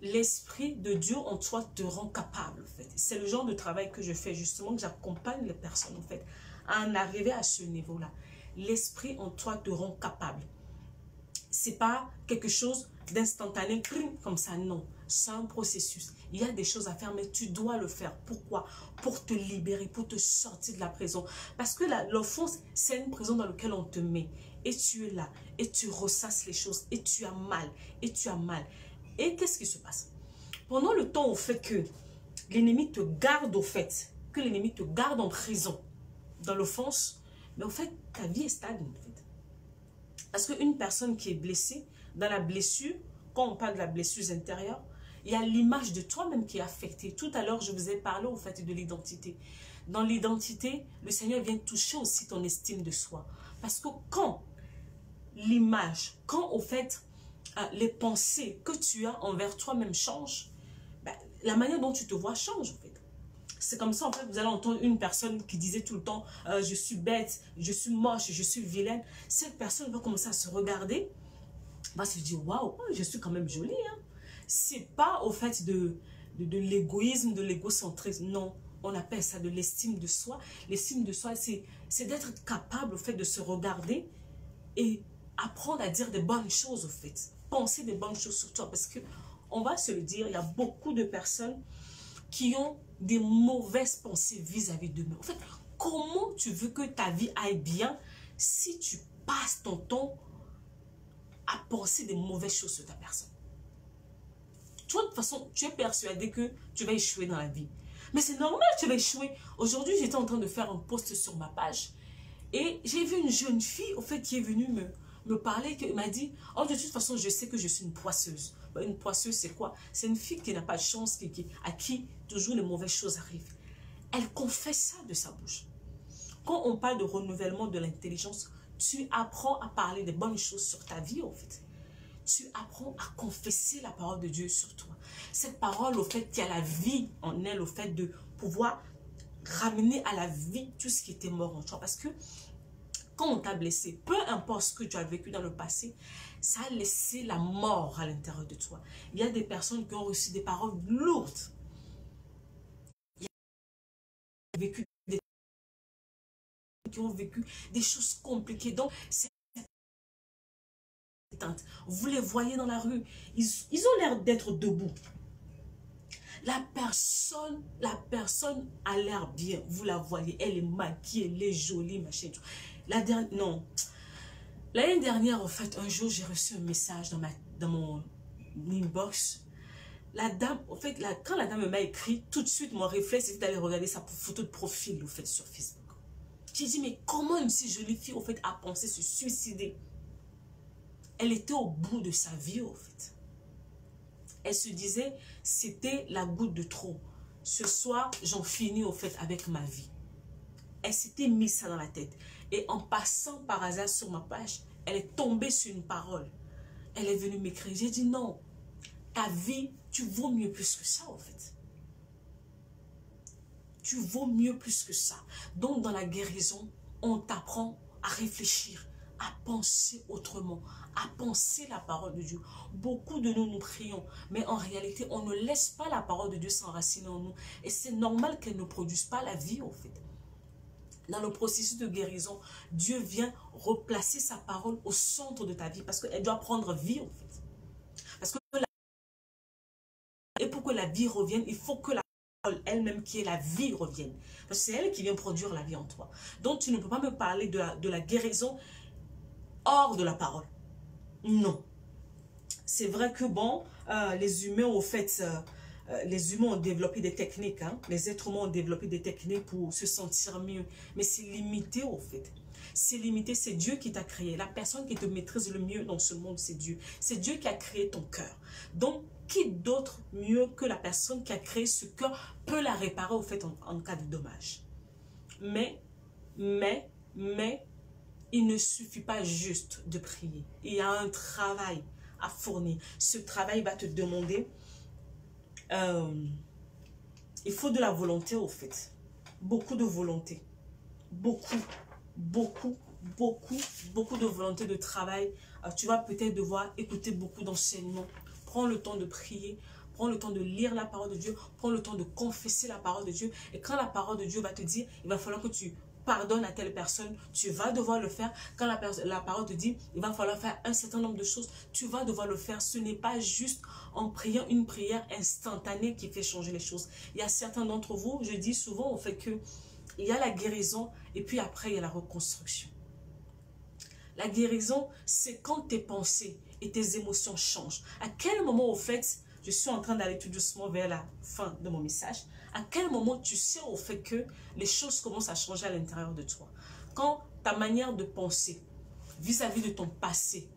l'Esprit de Dieu en toi te rend capable, en fait. C'est le genre de travail que je fais, justement, que j'accompagne les personnes, en fait, à en arriver à ce niveau-là. L'Esprit en toi te rend capable. C'est pas quelque chose d'instantané, comme ça, non. C'est un processus. Il y a des choses à faire, mais tu dois le faire. Pourquoi? Pour te libérer, pour te sortir de la prison. Parce que l'offense, c'est une prison dans laquelle on te met. Et tu es là, et tu ressasses les choses, et tu as mal, et tu as mal. Et qu'est-ce qui se passe? Pendant le temps au fait que l'ennemi te garde au fait, que l'ennemi te garde en prison, dans l'offense, mais au fait, ta vie est stagne, en fait. Parce qu'une personne qui est blessée, dans la blessure, quand on parle de la blessure intérieure, il y a l'image de toi-même qui est affectée. Tout à l'heure, je vous ai parlé au fait de l'identité. Dans l'identité, le Seigneur vient toucher aussi ton estime de soi. Parce que quand l'image, quand au fait, les pensées que tu as envers toi-même changent, ben, la manière dont tu te vois change en fait. C'est comme ça en fait, vous allez entendre une personne qui disait tout le temps je suis bête, je suis moche, je suis vilaine. Cette personne va commencer à se regarder, va se dire waouh, je suis quand même jolie. Hein. C'est pas au fait de l'égoïsme, de l'égocentrisme. Non, on appelle ça de l'estime de soi. L'estime de soi, c'est d'être capable au fait de se regarder et apprendre à dire des bonnes choses au fait. Penser des bonnes choses sur toi. Parce que, on va se le dire, il y a beaucoup de personnes qui ont des mauvaises pensées vis-à-vis d'eux-mêmes. En fait, comment tu veux que ta vie aille bien si tu passes ton temps à penser des mauvaises choses sur ta personne? Toi, de toute façon, tu es persuadé que tu vas échouer dans la vie. Mais c'est normal, tu vas échouer. Aujourd'hui, j'étais en train de faire un post sur ma page et j'ai vu une jeune fille, au fait, qui est venue me parler, qui m'a dit, oh, de toute façon, je sais que je suis une poisseuse. Une poisseuse, c'est quoi? C'est une fille qui n'a pas de chance, à qui toujours les mauvaises choses arrivent. Elle confesse ça de sa bouche. Quand on parle de renouvellement de l'intelligence, tu apprends à parler des bonnes choses sur ta vie, en fait. Tu apprends à confesser la parole de Dieu sur toi. Cette parole, au fait, qui a la vie en elle, au fait de pouvoir ramener à la vie tout ce qui était mort en toi. Parce que quand on t'a blessé, peu importe ce que tu as vécu dans le passé, ça a laissé la mort à l'intérieur de toi. Il y a des personnes qui ont reçu des paroles lourdes. Il y a vécu qui ont vécu des choses compliquées. Donc, c'est vous les voyez dans la rue, ils ont l'air d'être debout. La personne a l'air bien, vous la voyez, elle est maquillée, elle est jolie, machin. Non. L'année dernière, en fait, un jour, j'ai reçu un message dans mon inbox. La dame, en fait, quand la dame m'a écrit, tout de suite, mon réflexe, c'était d'aller regarder sa photo de profil, en fait, sur Facebook. J'ai dit, mais comment une si jolie fille, en fait, a pensé se suicider? Elle était au bout de sa vie, en fait. Elle se disait, c'était la goutte de trop. Ce soir, j'en finis, en fait, avec ma vie. Elle s'était mis ça dans la tête. Et en passant par hasard sur ma page, elle est tombée sur une parole. Elle est venue m'écrire. J'ai dit non, ta vie, tu vaux mieux plus que ça en fait. Tu vaux mieux plus que ça. Donc dans la guérison, on t'apprend à réfléchir, à penser autrement, à penser la parole de Dieu. Beaucoup de nous prions, mais en réalité, on ne laisse pas la parole de Dieu s'enraciner en nous. Et c'est normal qu'elle ne produise pas la vie en fait. Dans le processus de guérison, Dieu vient replacer sa parole au centre de ta vie parce qu'elle doit prendre vie en fait. Parce que et pour que la vie revienne, il faut que la parole elle-même qui est la vie revienne. Parce que c'est elle qui vient produire la vie en toi. Donc tu ne peux pas me parler de la guérison hors de la parole. Non. C'est vrai que bon, les humains au fait... les humains ont développé des techniques, hein? Les êtres humains ont développé des techniques pour se sentir mieux. Mais c'est limité au fait. C'est limité, c'est Dieu qui t'a créé. La personne qui te maîtrise le mieux dans ce monde, c'est Dieu. C'est Dieu qui a créé ton cœur. Donc, qui d'autre mieux que la personne qui a créé ce cœur peut la réparer au fait en cas de dommage. Mais, il ne suffit pas juste de prier. Il y a un travail à fournir. Ce travail va te demander... il faut de la volonté au fait. Beaucoup de volonté. Beaucoup de volonté de travail. Tu vas peut-être devoir écouter beaucoup d'enseignements. Prends le temps de prier. Prends le temps de lire la parole de Dieu. Prends le temps de confesser la parole de Dieu. Et quand la parole de Dieu va te dire, il va falloir que tu pardonne à telle personne, tu vas devoir le faire. Quand la parole te dit, il va falloir faire un certain nombre de choses, tu vas devoir le faire. Ce n'est pas juste en priant une prière instantanée qui fait changer les choses. Il y a certains d'entre vous, je dis souvent, au fait que il y a la guérison et puis après, il y a la reconstruction. La guérison, c'est quand tes pensées et tes émotions changent. À quel moment, au fait, je suis en train d'aller tout doucement vers la fin de mon message, à quel moment tu sais au fait que les choses commencent à changer à l'intérieur de toi? Quand ta manière de penser vis-à-vis de ton passé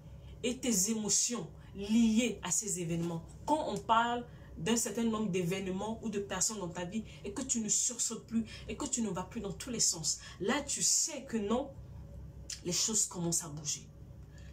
et tes émotions liées à ces événements, quand on parle d'un certain nombre d'événements ou de personnes dans ta vie et que tu ne sursautes plus et que tu ne vas plus dans tous les sens, là tu sais que non, les choses commencent à bouger.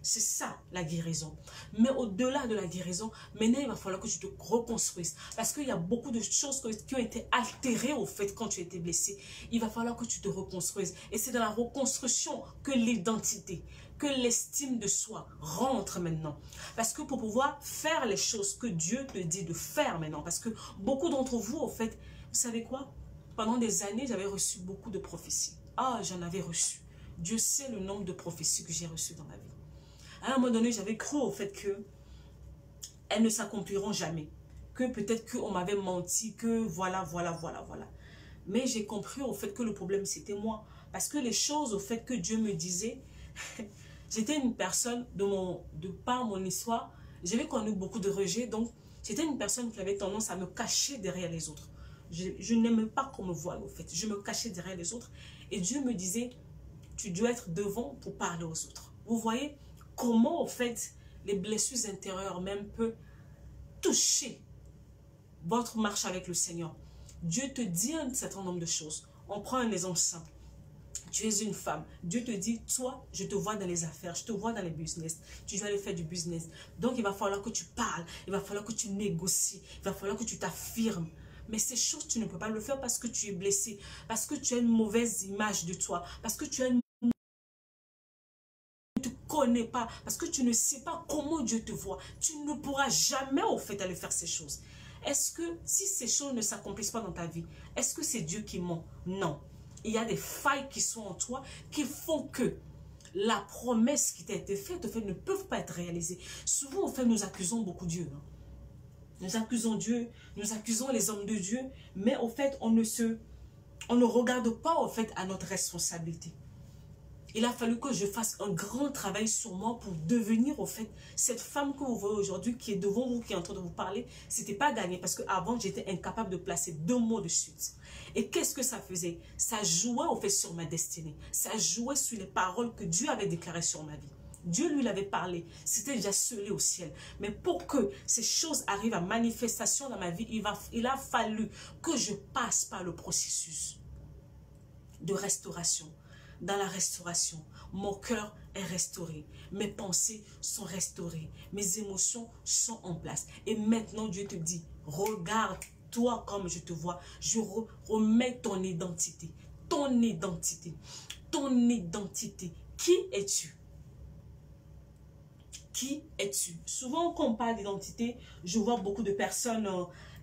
C'est ça la guérison. Mais au-delà de la guérison, maintenant il va falloir que tu te reconstruises. Parce qu'il y a beaucoup de choses qui ont été altérées au fait quand tu étais blessé. Il va falloir que tu te reconstruises. Et c'est dans la reconstruction que l'identité, que l'estime de soi rentre maintenant. Parce que pour pouvoir faire les choses que Dieu te dit de faire maintenant, parce que beaucoup d'entre vous, au fait, vous savez quoi? Pendant des années, j'avais reçu beaucoup de prophéties. Ah, j'en avais reçu. Dieu sait le nombre de prophéties que j'ai reçues dans ma vie. À un moment donné, j'avais cru au fait que elles ne s'accompliront jamais. Que peut-être qu'on m'avait menti, que voilà. Mais j'ai compris au fait que le problème, c'était moi. Parce que les choses au fait que Dieu me disait, j'étais une personne, de par mon histoire, j'avais connu beaucoup de rejet. Donc, j'étais une personne qui avait tendance à me cacher derrière les autres. Je n'aimais pas qu'on me voie au fait. Je me cachais derrière les autres. Et Dieu me disait, tu dois être devant pour parler aux autres. Vous voyez comment, au fait, les blessures intérieures même peuvent toucher votre marche avec le Seigneur. Dieu te dit un certain nombre de choses. On prend un exemple simple. Tu es une femme. Dieu te dit, toi, je te vois dans les affaires, je te vois dans les business. Tu dois aller faire du business. Donc, il va falloir que tu parles. Il va falloir que tu négocies. Il va falloir que tu t'affirmes. Mais ces choses, tu ne peux pas le faire parce que tu es blessé. Parce que tu as une mauvaise image de toi. Parce que tu as une connais pas, parce que tu ne sais pas comment Dieu te voit, tu ne pourras jamais au fait aller faire ces choses. Est-ce que si ces choses ne s'accomplissent pas dans ta vie, est-ce que c'est Dieu qui ment? Non. Il y a des failles qui sont en toi qui font que la promesse qui t'a été faite, au fait, ne peuvent pas être réalisée. Souvent, au fait, nous accusons beaucoup Dieu. Nous accusons Dieu, nous accusons les hommes de Dieu, mais au fait, on ne regarde pas au fait à notre responsabilité. Il a fallu que je fasse un grand travail sur moi pour devenir, au fait, cette femme que vous voyez aujourd'hui, qui est devant vous, qui est en train de vous parler. C'était pas gagné parce qu'avant, j'étais incapable de placer 2 mots de suite. Et qu'est-ce que ça faisait? Ça jouait, au fait, sur ma destinée. Ça jouait sur les paroles que Dieu avait déclarées sur ma vie. Dieu lui l'avait parlé. C'était déjà scellé au ciel. Mais pour que ces choses arrivent à manifestation dans ma vie, il a fallu que je passe par le processus de restauration. Dans la restauration, mon cœur est restauré, mes pensées sont restaurées, mes émotions sont en place. Et maintenant, Dieu te dit, regarde-toi comme je te vois, je remets ton identité, ton identité, ton identité. Qui es-tu? Qui es-tu? Souvent, quand on parle d'identité, je vois beaucoup de personnes...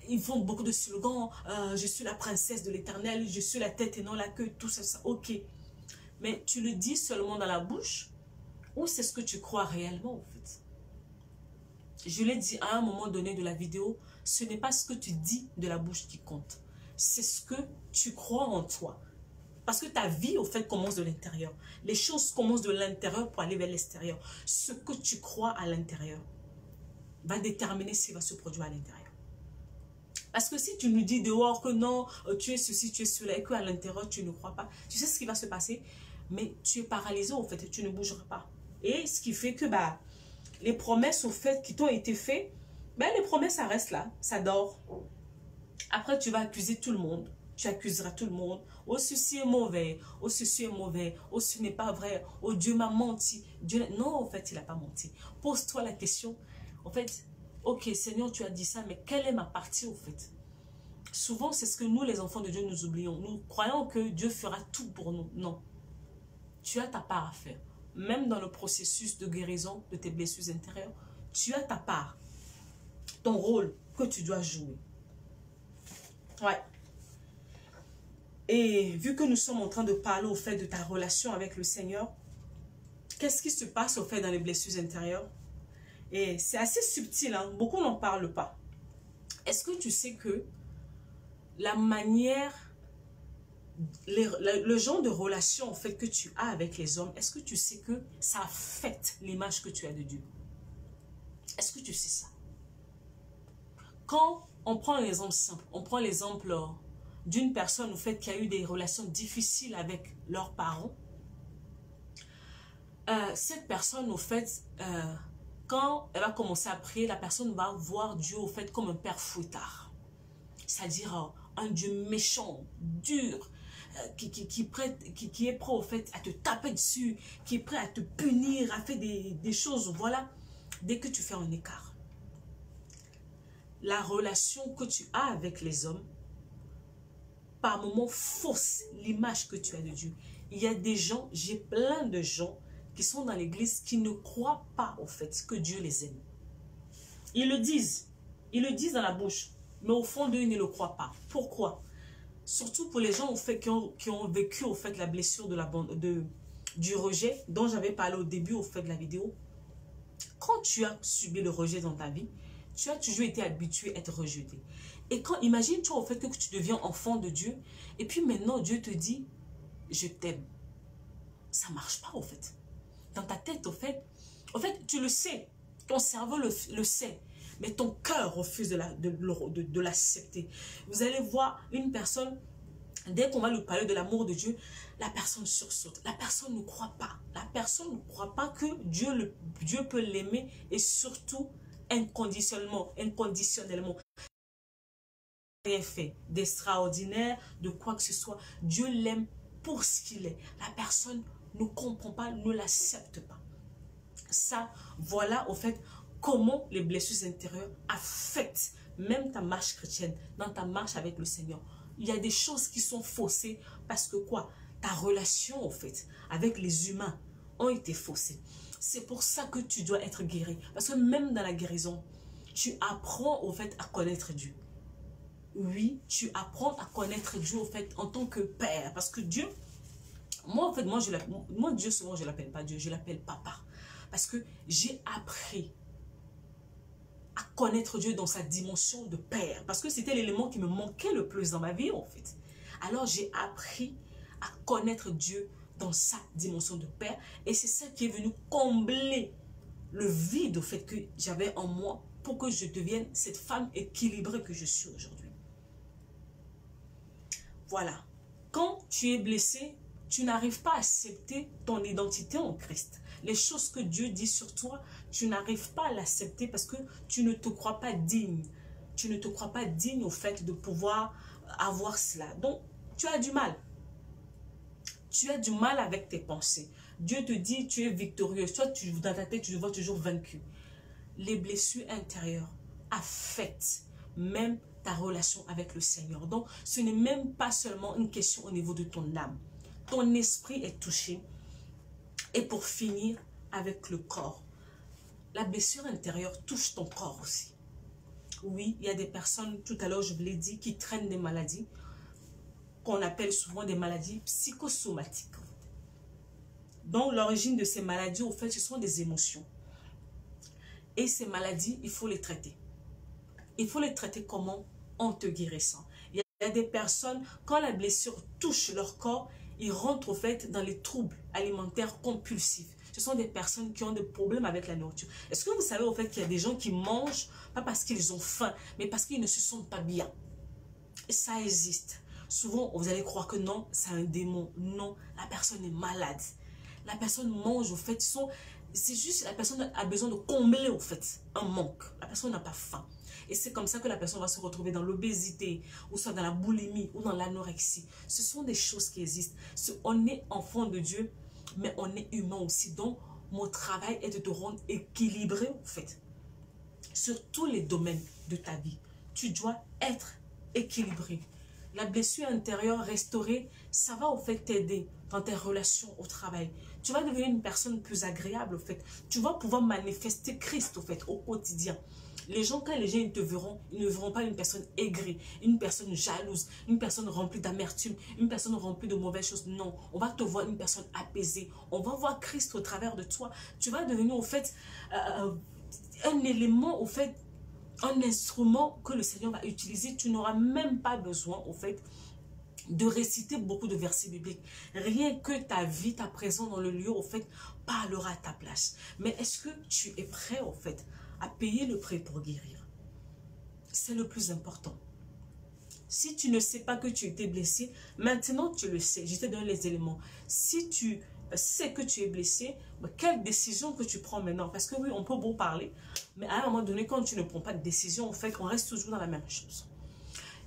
ils font beaucoup de slogans, je suis la princesse de l'Éternel, je suis la tête et non la queue, tout ça, ok. Mais tu le dis seulement dans la bouche ou c'est ce que tu crois réellement en fait? Je l'ai dit à un moment donné de la vidéo, ce n'est pas ce que tu dis de la bouche qui compte. C'est ce que tu crois en toi. Parce que ta vie, au fait, commence de l'intérieur. Les choses commencent de l'intérieur pour aller vers l'extérieur. Ce que tu crois à l'intérieur va déterminer ce qui va se produire à l'intérieur. Parce que si tu nous dis dehors que non, tu es ceci, tu es cela, et qu'à l'intérieur, tu ne crois pas, tu sais ce qui va se passer? Mais tu es paralysé, au fait, et tu ne bougeras pas. Et ce qui fait que les promesses, au fait, qui t'ont été faites, les promesses, ça reste là, ça dort. Après, tu vas accuser tout le monde. Tu accuseras tout le monde. Oh, ceci est mauvais. Oh, ceci est mauvais. Oh, ce n'est pas vrai. Oh, Dieu m'a menti. Non, en fait, il n'a pas menti. Pose-toi la question. En fait, ok, Seigneur, tu as dit ça, mais quelle est ma partie, au fait? Souvent, c'est ce que nous, les enfants de Dieu, nous oublions. Nous croyons que Dieu fera tout pour nous. Non. Tu as ta part à faire. Même dans le processus de guérison de tes blessures intérieures, tu as ta part. Ton rôle que tu dois jouer. Ouais. Et vu que nous sommes en train de parler au fait de ta relation avec le Seigneur, qu'est-ce qui se passe au fait dans les blessures intérieures? Et c'est assez subtil, hein? Beaucoup n'en parlent pas. Est-ce que tu sais que la manière, le genre de relation en fait que tu as avec les hommes, est-ce que tu sais que ça affecte l'image que tu as de Dieu? Est-ce que tu sais ça? Quand on prend un exemple simple, on prend l'exemple d'une personne au fait qui a eu des relations difficiles avec leurs parents, cette personne au fait, quand elle va commencer à prier, la personne va voir Dieu au fait comme un père fouettard. C'est-à-dire un Dieu méchant, dur, qui est prêt au fait à te taper dessus, qui est prêt à te punir, à faire des choses, voilà, dès que tu fais un écart. La relation que tu as avec les hommes, par moments, fausse l'image que tu as de Dieu. Il y a des gens, j'ai plein de gens qui sont dans l'église qui ne croient pas au fait que Dieu les aime. Ils le disent dans la bouche, mais au fond d'eux, ils ne le croient pas. Pourquoi? Surtout pour les gens au fait, qui ont vécu au fait la blessure du rejet, dont j'avais parlé au début au fait de la vidéo. Quand tu as subi le rejet dans ta vie, tu as toujours été habitué à être rejeté. Et quand, imagine-toi au fait que tu deviens enfant de Dieu, et puis maintenant Dieu te dit, je t'aime. Ça ne marche pas au fait. Dans ta tête, au fait, tu le sais, ton cerveau le sait, mais ton cœur refuse de l'accepter. Vous allez voir une personne, dès qu'on va lui parler de l'amour de Dieu, la personne sursaute. La personne ne croit pas. La personne ne croit pas que Dieu peut l'aimer et surtout inconditionnellement. Rien fait d'extraordinaire, de quoi que ce soit. Dieu l'aime pour ce qu'il est. La personne ne comprend pas, ne l'accepte pas. Ça, voilà au fait comment les blessures intérieures affectent même ta marche chrétienne, dans ta marche avec le Seigneur. Il y a des choses qui sont faussées parce que quoi? Ta relation au fait avec les humains ont été faussées. C'est pour ça que tu dois être guéri. Parce que même dans la guérison, tu apprends au fait à connaître Dieu. Oui, tu apprends à connaître Dieu au fait en tant que Père. Parce que Dieu, moi Dieu souvent je l'appelle pas Dieu, je l'appelle Papa. Parce que j'ai appris à connaître Dieu dans sa dimension de Père. Parce que c'était l'élément qui me manquait le plus dans ma vie en fait. Alors j'ai appris à connaître Dieu dans sa dimension de Père. Et c'est ça qui est venu combler le vide au fait que j'avais en moi pour que je devienne cette femme équilibrée que je suis aujourd'hui. Voilà. Quand tu es blessé, tu n'arrives pas à accepter ton identité en Christ. Les choses que Dieu dit sur toi, tu n'arrives pas à l'accepter parce que tu ne te crois pas digne. Tu ne te crois pas digne au fait de pouvoir avoir cela. Donc, tu as du mal. Tu as du mal avec tes pensées. Dieu te dit, tu es victorieux. Toi, dans ta tête, tu te vois toujours vaincu. Les blessures intérieures affectent même ta relation avec le Seigneur. Donc, ce n'est même pas seulement une question au niveau de ton âme. Ton esprit est touché. Et pour finir, avec le corps. La blessure intérieure touche ton corps aussi. Oui, il y a des personnes, tout à l'heure je vous l'ai dit, qui traînent des maladies qu'on appelle souvent des maladies psychosomatiques. Donc, l'origine de ces maladies, au fait, ce sont des émotions. Et ces maladies, il faut les traiter. Il faut les traiter comment? En te guérissant. Il y a des personnes, quand la blessure touche leur corps, ils rentrent au fait dans les troubles alimentaires compulsifs. Ce sont des personnes qui ont des problèmes avec la nourriture. Est-ce que vous savez au fait qu'il y a des gens qui mangent, pas parce qu'ils ont faim, mais parce qu'ils ne se sentent pas bien? Et ça existe. Souvent, vous allez croire que non, c'est un démon. Non, la personne est malade. La personne mange au fait, c'est juste la personne a besoin de combler au fait un manque. La personne n'a pas faim. Et c'est comme ça que la personne va se retrouver dans l'obésité, ou soit dans la boulimie, ou dans l'anorexie. Ce sont des choses qui existent. On est enfant de Dieu, mais on est humain aussi. Donc, mon travail est de te rendre équilibré, en fait. Sur tous les domaines de ta vie, tu dois être équilibré. La blessure intérieure restaurée, ça va au fait t'aider dans tes relations au travail. Tu vas devenir une personne plus agréable, au fait. Tu vas pouvoir manifester Christ, au fait, au quotidien. Les gens, quand les gens ils te verront, ils ne verront pas une personne aigrie, une personne jalouse, une personne remplie d'amertume, une personne remplie de mauvaises choses. Non, on va te voir une personne apaisée. On va voir Christ au travers de toi. Tu vas devenir, au fait, un élément, au fait, un instrument que le Seigneur va utiliser. Tu n'auras même pas besoin, au fait, de réciter beaucoup de versets bibliques. Rien que ta vie, ta présence dans le lieu, au fait, parlera à ta place. Mais est-ce que tu es prêt, au fait, à payer le prix pour guérir? C'est le plus important. Si tu ne sais pas que tu étais blessé, maintenant tu le sais. Je te donne les éléments. Si tu sais que tu es blessé, quelle décision que tu prends maintenant? Parce que oui, on peut beau parler, mais à un moment donné, quand tu ne prends pas de décision, en fait, on reste toujours dans la même chose.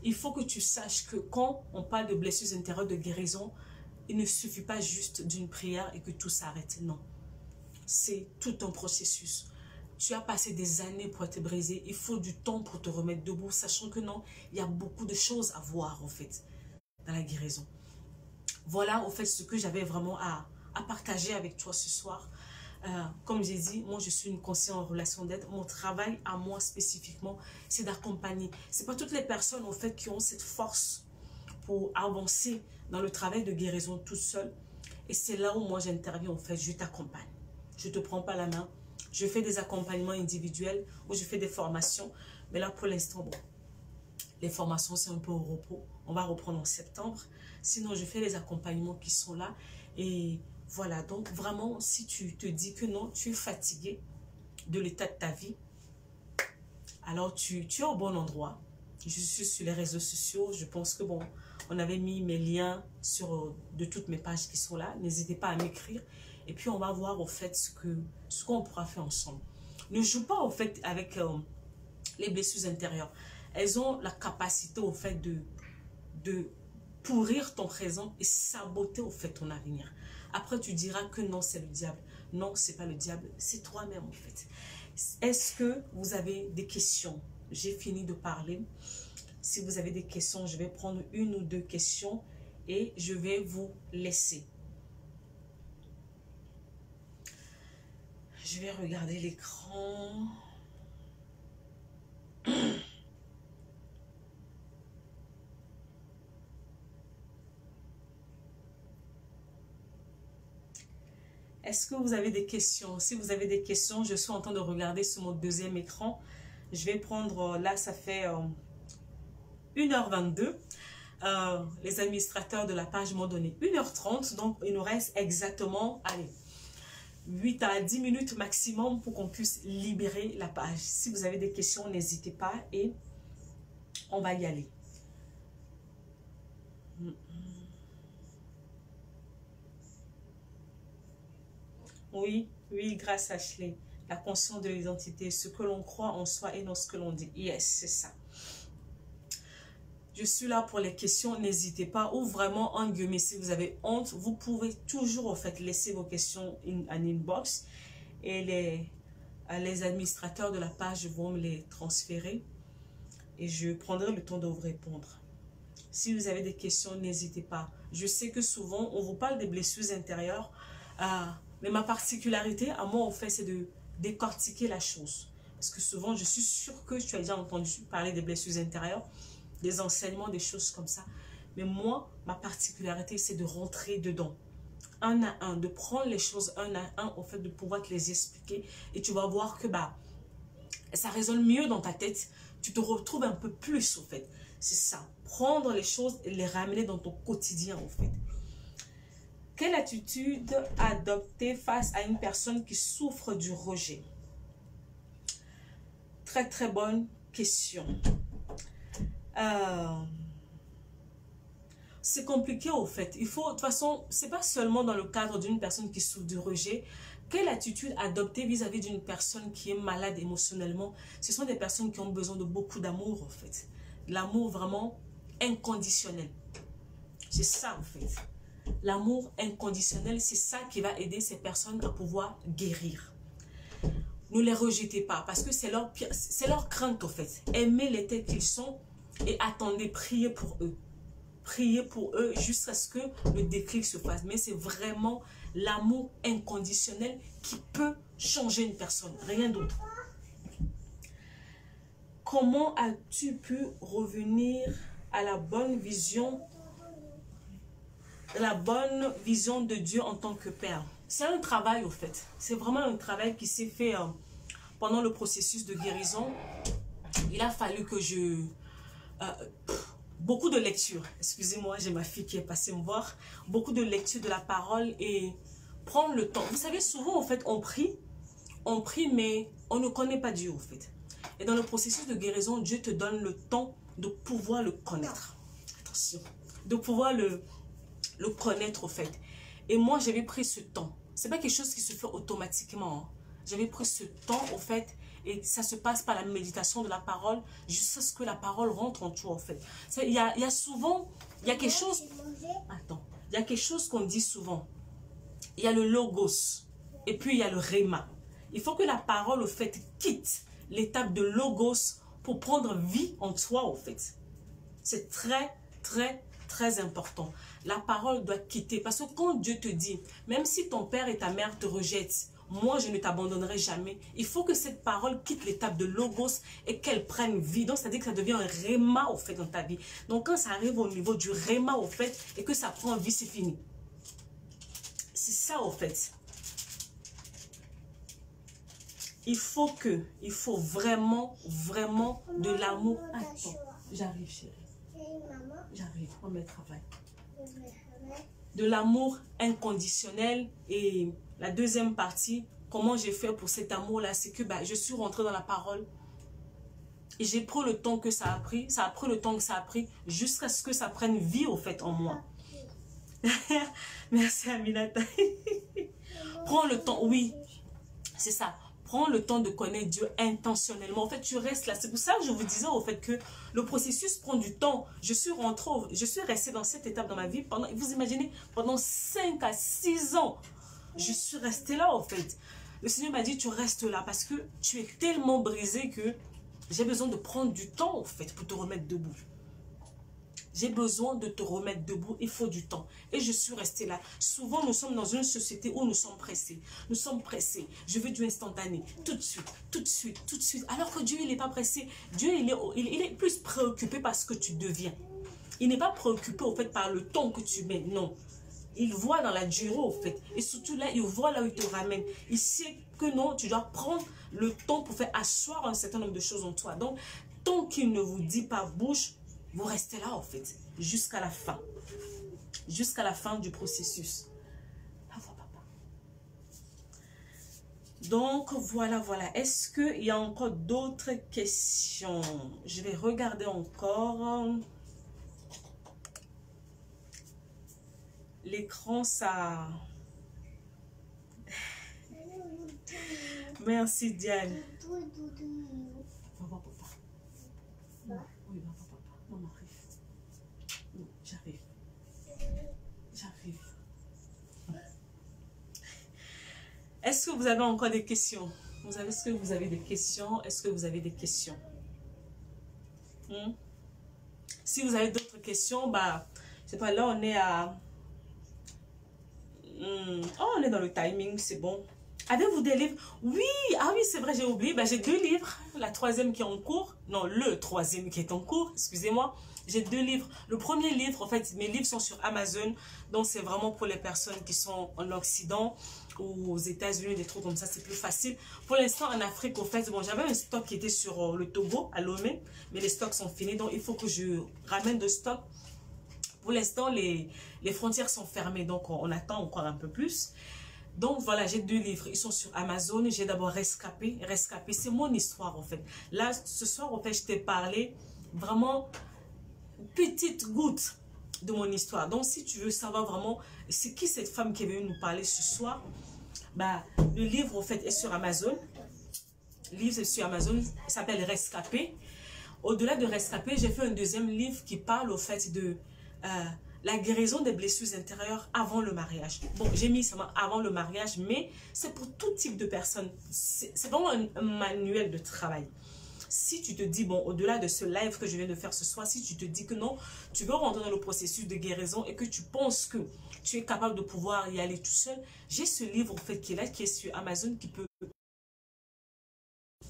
Il faut que tu saches que quand on parle de blessures intérieures, de guérison, il ne suffit pas juste d'une prière et que tout s'arrête. Non. C'est tout un processus. Tu as passé des années pour être brisé. Il faut du temps pour te remettre debout, sachant que non, il y a beaucoup de choses à voir, en fait, dans la guérison. Voilà, en fait, ce que j'avais vraiment à partager avec toi ce soir. Comme j'ai dit, moi je suis une conseillère en relation d'aide. Mon travail à moi spécifiquement, c'est d'accompagner. C'est pas toutes les personnes en fait qui ont cette force pour avancer dans le travail de guérison tout seul. Et c'est là où moi j'interviens en fait, je t'accompagne. Je te prends pas la main. Je fais des accompagnements individuels ou je fais des formations. Mais là pour l'instant, bon, les formations c'est un peu au repos. On va reprendre en septembre. Sinon je fais les accompagnements qui sont là et voilà, donc vraiment, si tu te dis que non, tu es fatigué de l'état de ta vie, alors tu es au bon endroit. Je suis sur les réseaux sociaux, je pense que bon, on avait mis mes liens de toutes mes pages qui sont là. N'hésitez pas à m'écrire et puis on va voir au fait ce qu'on pourra faire ensemble. Ne joue pas au fait avec les blessures intérieures. Elles ont la capacité au fait de pourrir ton présent et saboter au fait ton avenir. Après, tu diras que non, c'est le diable. Non, c'est pas le diable, c'est toi-même en fait. Est-ce que vous avez des questions? J'ai fini de parler. Si vous avez des questions, je vais prendre une ou deux questions et je vais vous laisser. Je vais regarder l'écran. Est-ce que vous avez des questions? Si vous avez des questions, je suis en train de regarder sur mon deuxième écran. Je vais prendre, là ça fait 1h22. Les administrateurs de la page m'ont donné 1h30. Donc il nous reste exactement, allez, 8 à 10 minutes maximum pour qu'on puisse libérer la page. Si vous avez des questions, n'hésitez pas et on va y aller. Oui, oui, grâce à Ashley. La conscience de l'identité, ce que l'on croit en soi et non ce que l'on dit. Yes, c'est ça. Je suis là pour les questions, n'hésitez pas. Ou vraiment, en guillemets, si vous avez honte, vous pouvez toujours en fait laisser vos questions en inbox. Et les administrateurs de la page vont me les transférer. Et je prendrai le temps de vous répondre. Si vous avez des questions, n'hésitez pas. Je sais que souvent, on vous parle des blessures intérieures. Mais ma particularité, à moi, en fait, c'est de décortiquer la chose. Parce que souvent, je suis sûre que tu as déjà entendu parler des blessures intérieures, des enseignements, des choses comme ça. Mais moi, ma particularité, c'est de rentrer dedans. Un à un, de prendre les choses un à un, en fait, de pouvoir te les expliquer. Et tu vas voir que ça résonne mieux dans ta tête. Tu te retrouves un peu plus, en fait. C'est ça. Prendre les choses et les ramener dans ton quotidien, en fait. Quelle attitude adopter face à une personne qui souffre du rejet? Très, très bonne question. C'est compliqué au fait. Il faut, de toute façon, c'est pas seulement dans le cadre d'une personne qui souffre du rejet. Quelle attitude adopter vis-à-vis d'une personne qui est malade émotionnellement? Ce sont des personnes qui ont besoin de beaucoup d'amour en fait. L'amour vraiment inconditionnel. C'est ça en fait. L'amour inconditionnel, c'est ça qui va aider ces personnes à pouvoir guérir. Ne les rejetez pas parce que c'est leur crainte en fait. Aimez-les tels qu'ils sont et attendez, priez pour eux. Priez pour eux jusqu'à ce que le déclic se fasse. Mais c'est vraiment l'amour inconditionnel qui peut changer une personne, rien d'autre. Comment as-tu pu revenir à la bonne vision de Dieu en tant que père? C'est un travail au fait. C'est vraiment un travail qui s'est fait pendant le processus de guérison. Il a fallu que je... beaucoup de lectures. Excusez-moi, j'ai ma fille qui est passée me voir. Beaucoup de lectures de la parole et prendre le temps. Vous savez, souvent, en fait, on prie, mais on ne connaît pas Dieu, en fait. Et dans le processus de guérison, Dieu te donne le temps de pouvoir le connaître. Attention. De pouvoir le connaître, au fait. Et moi, j'avais pris ce temps. C'est pas quelque chose qui se fait automatiquement. Hein. J'avais pris ce temps, au fait, et ça se passe par la méditation de la parole, jusqu'à ce que la parole rentre en toi, en fait. Il y a souvent, il y a quelque chose... Attends. Il y a quelque chose qu'on dit souvent. Il y a le logos, et puis il y a le rhéma. Il faut que la parole, au fait, quitte l'étape de logos pour prendre vie en toi, au fait. C'est très, très, très important. La parole doit quitter. Parce que quand Dieu te dit, même si ton père et ta mère te rejettent, moi je ne t'abandonnerai jamais. Il faut que cette parole quitte l'étape de logos et qu'elle prenne vie. Donc, c'est-à-dire que ça devient un rhéma, au fait, dans ta vie. Donc, quand ça arrive au niveau du rhéma, au fait, et que ça prend vie, c'est fini. C'est ça, au fait. Il faut vraiment, vraiment de l'amour. Attends, j'arrive, chérie. J'arrive, on met le travail. De l'amour inconditionnel. Et la deuxième partie, comment j'ai fait pour cet amour-là, c'est que je suis rentrée dans la parole. Et j'ai pris le temps que ça a pris. Ça a pris le temps que ça a pris jusqu'à ce que ça prenne vie, au fait, en moi. Merci, Aminata. Prends le temps, oui, c'est ça. Prends le temps de connaître Dieu intentionnellement. En fait, tu restes là. C'est pour ça que je vous disais au fait que le processus prend du temps. Je suis restée dans cette étape dans ma vie pendant, vous imaginez, pendant 5 à 6 ans. Je suis restée là, au fait. Le Seigneur m'a dit, tu restes là parce que tu es tellement brisé que j'ai besoin de prendre du temps, au fait, pour te remettre debout. J'ai besoin de te remettre debout, il faut du temps. Et je suis restée là. Souvent, nous sommes dans une société où nous sommes pressés. Nous sommes pressés. Je veux du instantané. Tout de suite, tout de suite, tout de suite. Alors que Dieu, il n'est pas pressé. Dieu, il est plus préoccupé par ce que tu deviens. Il n'est pas préoccupé, au fait, par le temps que tu mets. Non. Il voit dans la durée, au fait. Et surtout là, il voit là où il te ramène. Il sait que non, tu dois prendre le temps pour faire asseoir un certain nombre de choses en toi. Donc, tant qu'il ne vous dit pas bouge, vous restez là, en fait, jusqu'à la fin. Jusqu'à la fin du processus. Donc, voilà. Est-ce qu'il y a encore d'autres questions? Je vais regarder encore. L'écran, ça... Merci, Diane. J'arrive. Est-ce que vous avez encore des questions? Est-ce que vous avez des questions? Est-ce que vous avez des questions? Si vous avez d'autres questions, c'est pas là, on est à... on est dans le timing, c'est bon. Avez-vous des livres? Oui, oui, c'est vrai, j'ai oublié. J'ai 2 livres. La 3e qui est en cours. Non, le 3e qui est en cours, excusez-moi. J'ai 2 livres. Le premier livre, en fait, mes livres sont sur Amazon. Donc, c'est vraiment pour les personnes qui sont en Occident ou aux États-Unis, des trucs comme ça, c'est plus facile. Pour l'instant, en Afrique, au fait, bon, j'avais un stock qui était sur le Togo, à Lomé, mais les stocks sont finis. Donc, il faut que je ramène de stock. Pour l'instant, les frontières sont fermées, donc on attend encore un peu plus. Donc voilà, j'ai 2 livres, ils sont sur Amazon. J'ai d'abord Rescapé, c'est mon histoire, en fait. Là, ce soir, en fait, je t'ai parlé vraiment petite goutte de mon histoire. Donc, si tu veux savoir vraiment c'est qui cette femme qui est venue nous parler ce soir, le livre, en fait, est sur Amazon. Le livre est sur Amazon, il s'appelle Rescapé. Au-delà de Rescapé, j'ai fait un 2e livre qui parle, au fait, de... la guérison des blessures intérieures avant le mariage. Bon, j'ai mis seulement avant le mariage, mais c'est pour tout type de personnes. C'est vraiment un manuel de travail. Si tu te dis, bon, au-delà de ce live que je viens de faire ce soir, si tu te dis que non, tu veux rentrer dans le processus de guérison et que tu penses que tu es capable de pouvoir y aller tout seul. J'ai ce livre, en fait, qui est là, qui est sur Amazon, qui peut...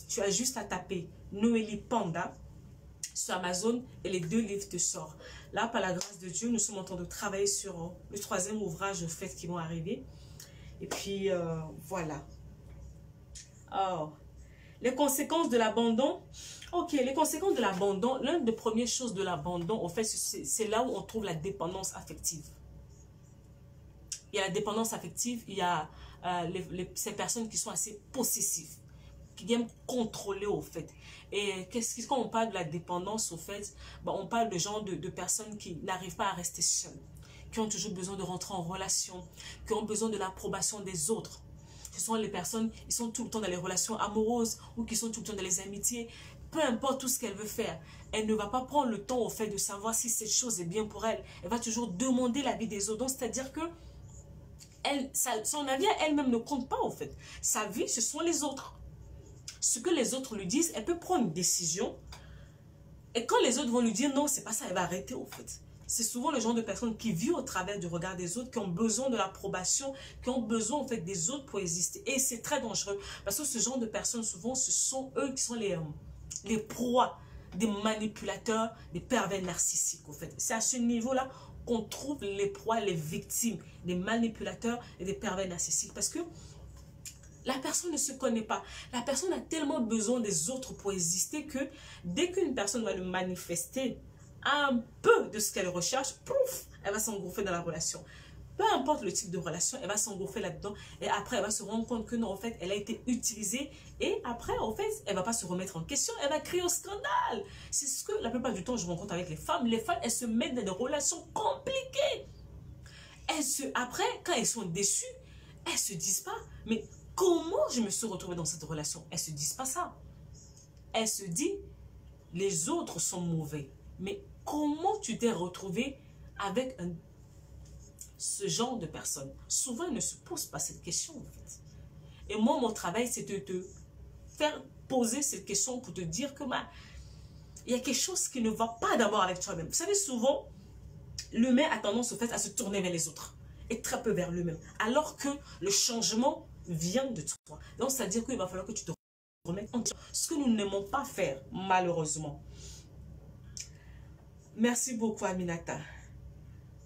Tu as juste à taper Noélie Panda sur Amazon et les 2 livres te sortent. Là, par la grâce de Dieu, nous sommes en train de travailler sur le 3e ouvrage, en fait, qui vont arriver. Et puis, voilà. Oh. Les conséquences de l'abandon. Ok, les conséquences de l'abandon. L'une des premières choses de l'abandon, en fait, c'est là où on trouve la dépendance affective. Il y a la dépendance affective, il y a ces personnes qui sont assez possessives, qui aiment contrôler, au fait. Et quand on parle de la dépendance, au fait, on parle de genre de personnes qui n'arrivent pas à rester seules, qui ont toujours besoin de rentrer en relation, qui ont besoin de l'approbation des autres. Ce sont les personnes qui sont tout le temps dans les relations amoureuses ou qui sont tout le temps dans les amitiés. Peu importe tout ce qu'elle veut faire, elle ne va pas prendre le temps, au fait, de savoir si cette chose est bien pour elle. Elle va toujours demander l'avis des autres. Donc, c'est-à-dire que son avis à elle-même ne compte pas, en fait. Sa vie, ce sont les autres. Ce que les autres lui disent, elle peut prendre une décision. Et quand les autres vont lui dire non, c'est pas ça, elle va arrêter, en fait. C'est souvent le genre de personnes qui vivent au travers du regard des autres, qui ont besoin de l'approbation, qui ont besoin, en fait, des autres pour exister. Et c'est très dangereux. Parce que ce genre de personnes, souvent, ce sont eux qui sont les proies des manipulateurs, des pervers narcissiques, en fait. C'est à ce niveau-là qu'on trouve les proies, les victimes des manipulateurs et des pervers narcissiques. Parce que la personne ne se connaît pas. La personne a tellement besoin des autres pour exister que dès qu'une personne va le manifester un peu de ce qu'elle recherche, pouf, elle va s'engouffrer dans la relation. Peu importe le type de relation, elle va s'engouffrer là-dedans et après, elle va se rendre compte que non, en fait, elle a été utilisée et après, en fait, elle ne va pas se remettre en question, elle va crier au scandale. C'est ce que la plupart du temps, je rencontre avec les femmes. Les femmes, elles se mettent dans des relations compliquées. Après, quand elles sont déçues, elles ne se disent pas, mais comment je me suis retrouvée dans cette relation? Elles ne se disent pas ça. Elles se disent, les autres sont mauvais. Mais comment tu t'es retrouvé avec ce genre de personnes? Souvent, elles ne se posent pas cette question, en fait. Et moi, mon travail, c'est de te faire poser cette question pour te dire que il y a quelque chose qui ne va pas d'abord avec toi-même. Vous savez, souvent, l'humain a tendance, au fait, à se tourner vers les autres et très peu vers lui-même. Alors que le changement vient de toi. Donc, c'est-à-dire qu'il va falloir que tu te remettes en question. Ce que nous n'aimons pas faire, malheureusement. Merci beaucoup, Aminata.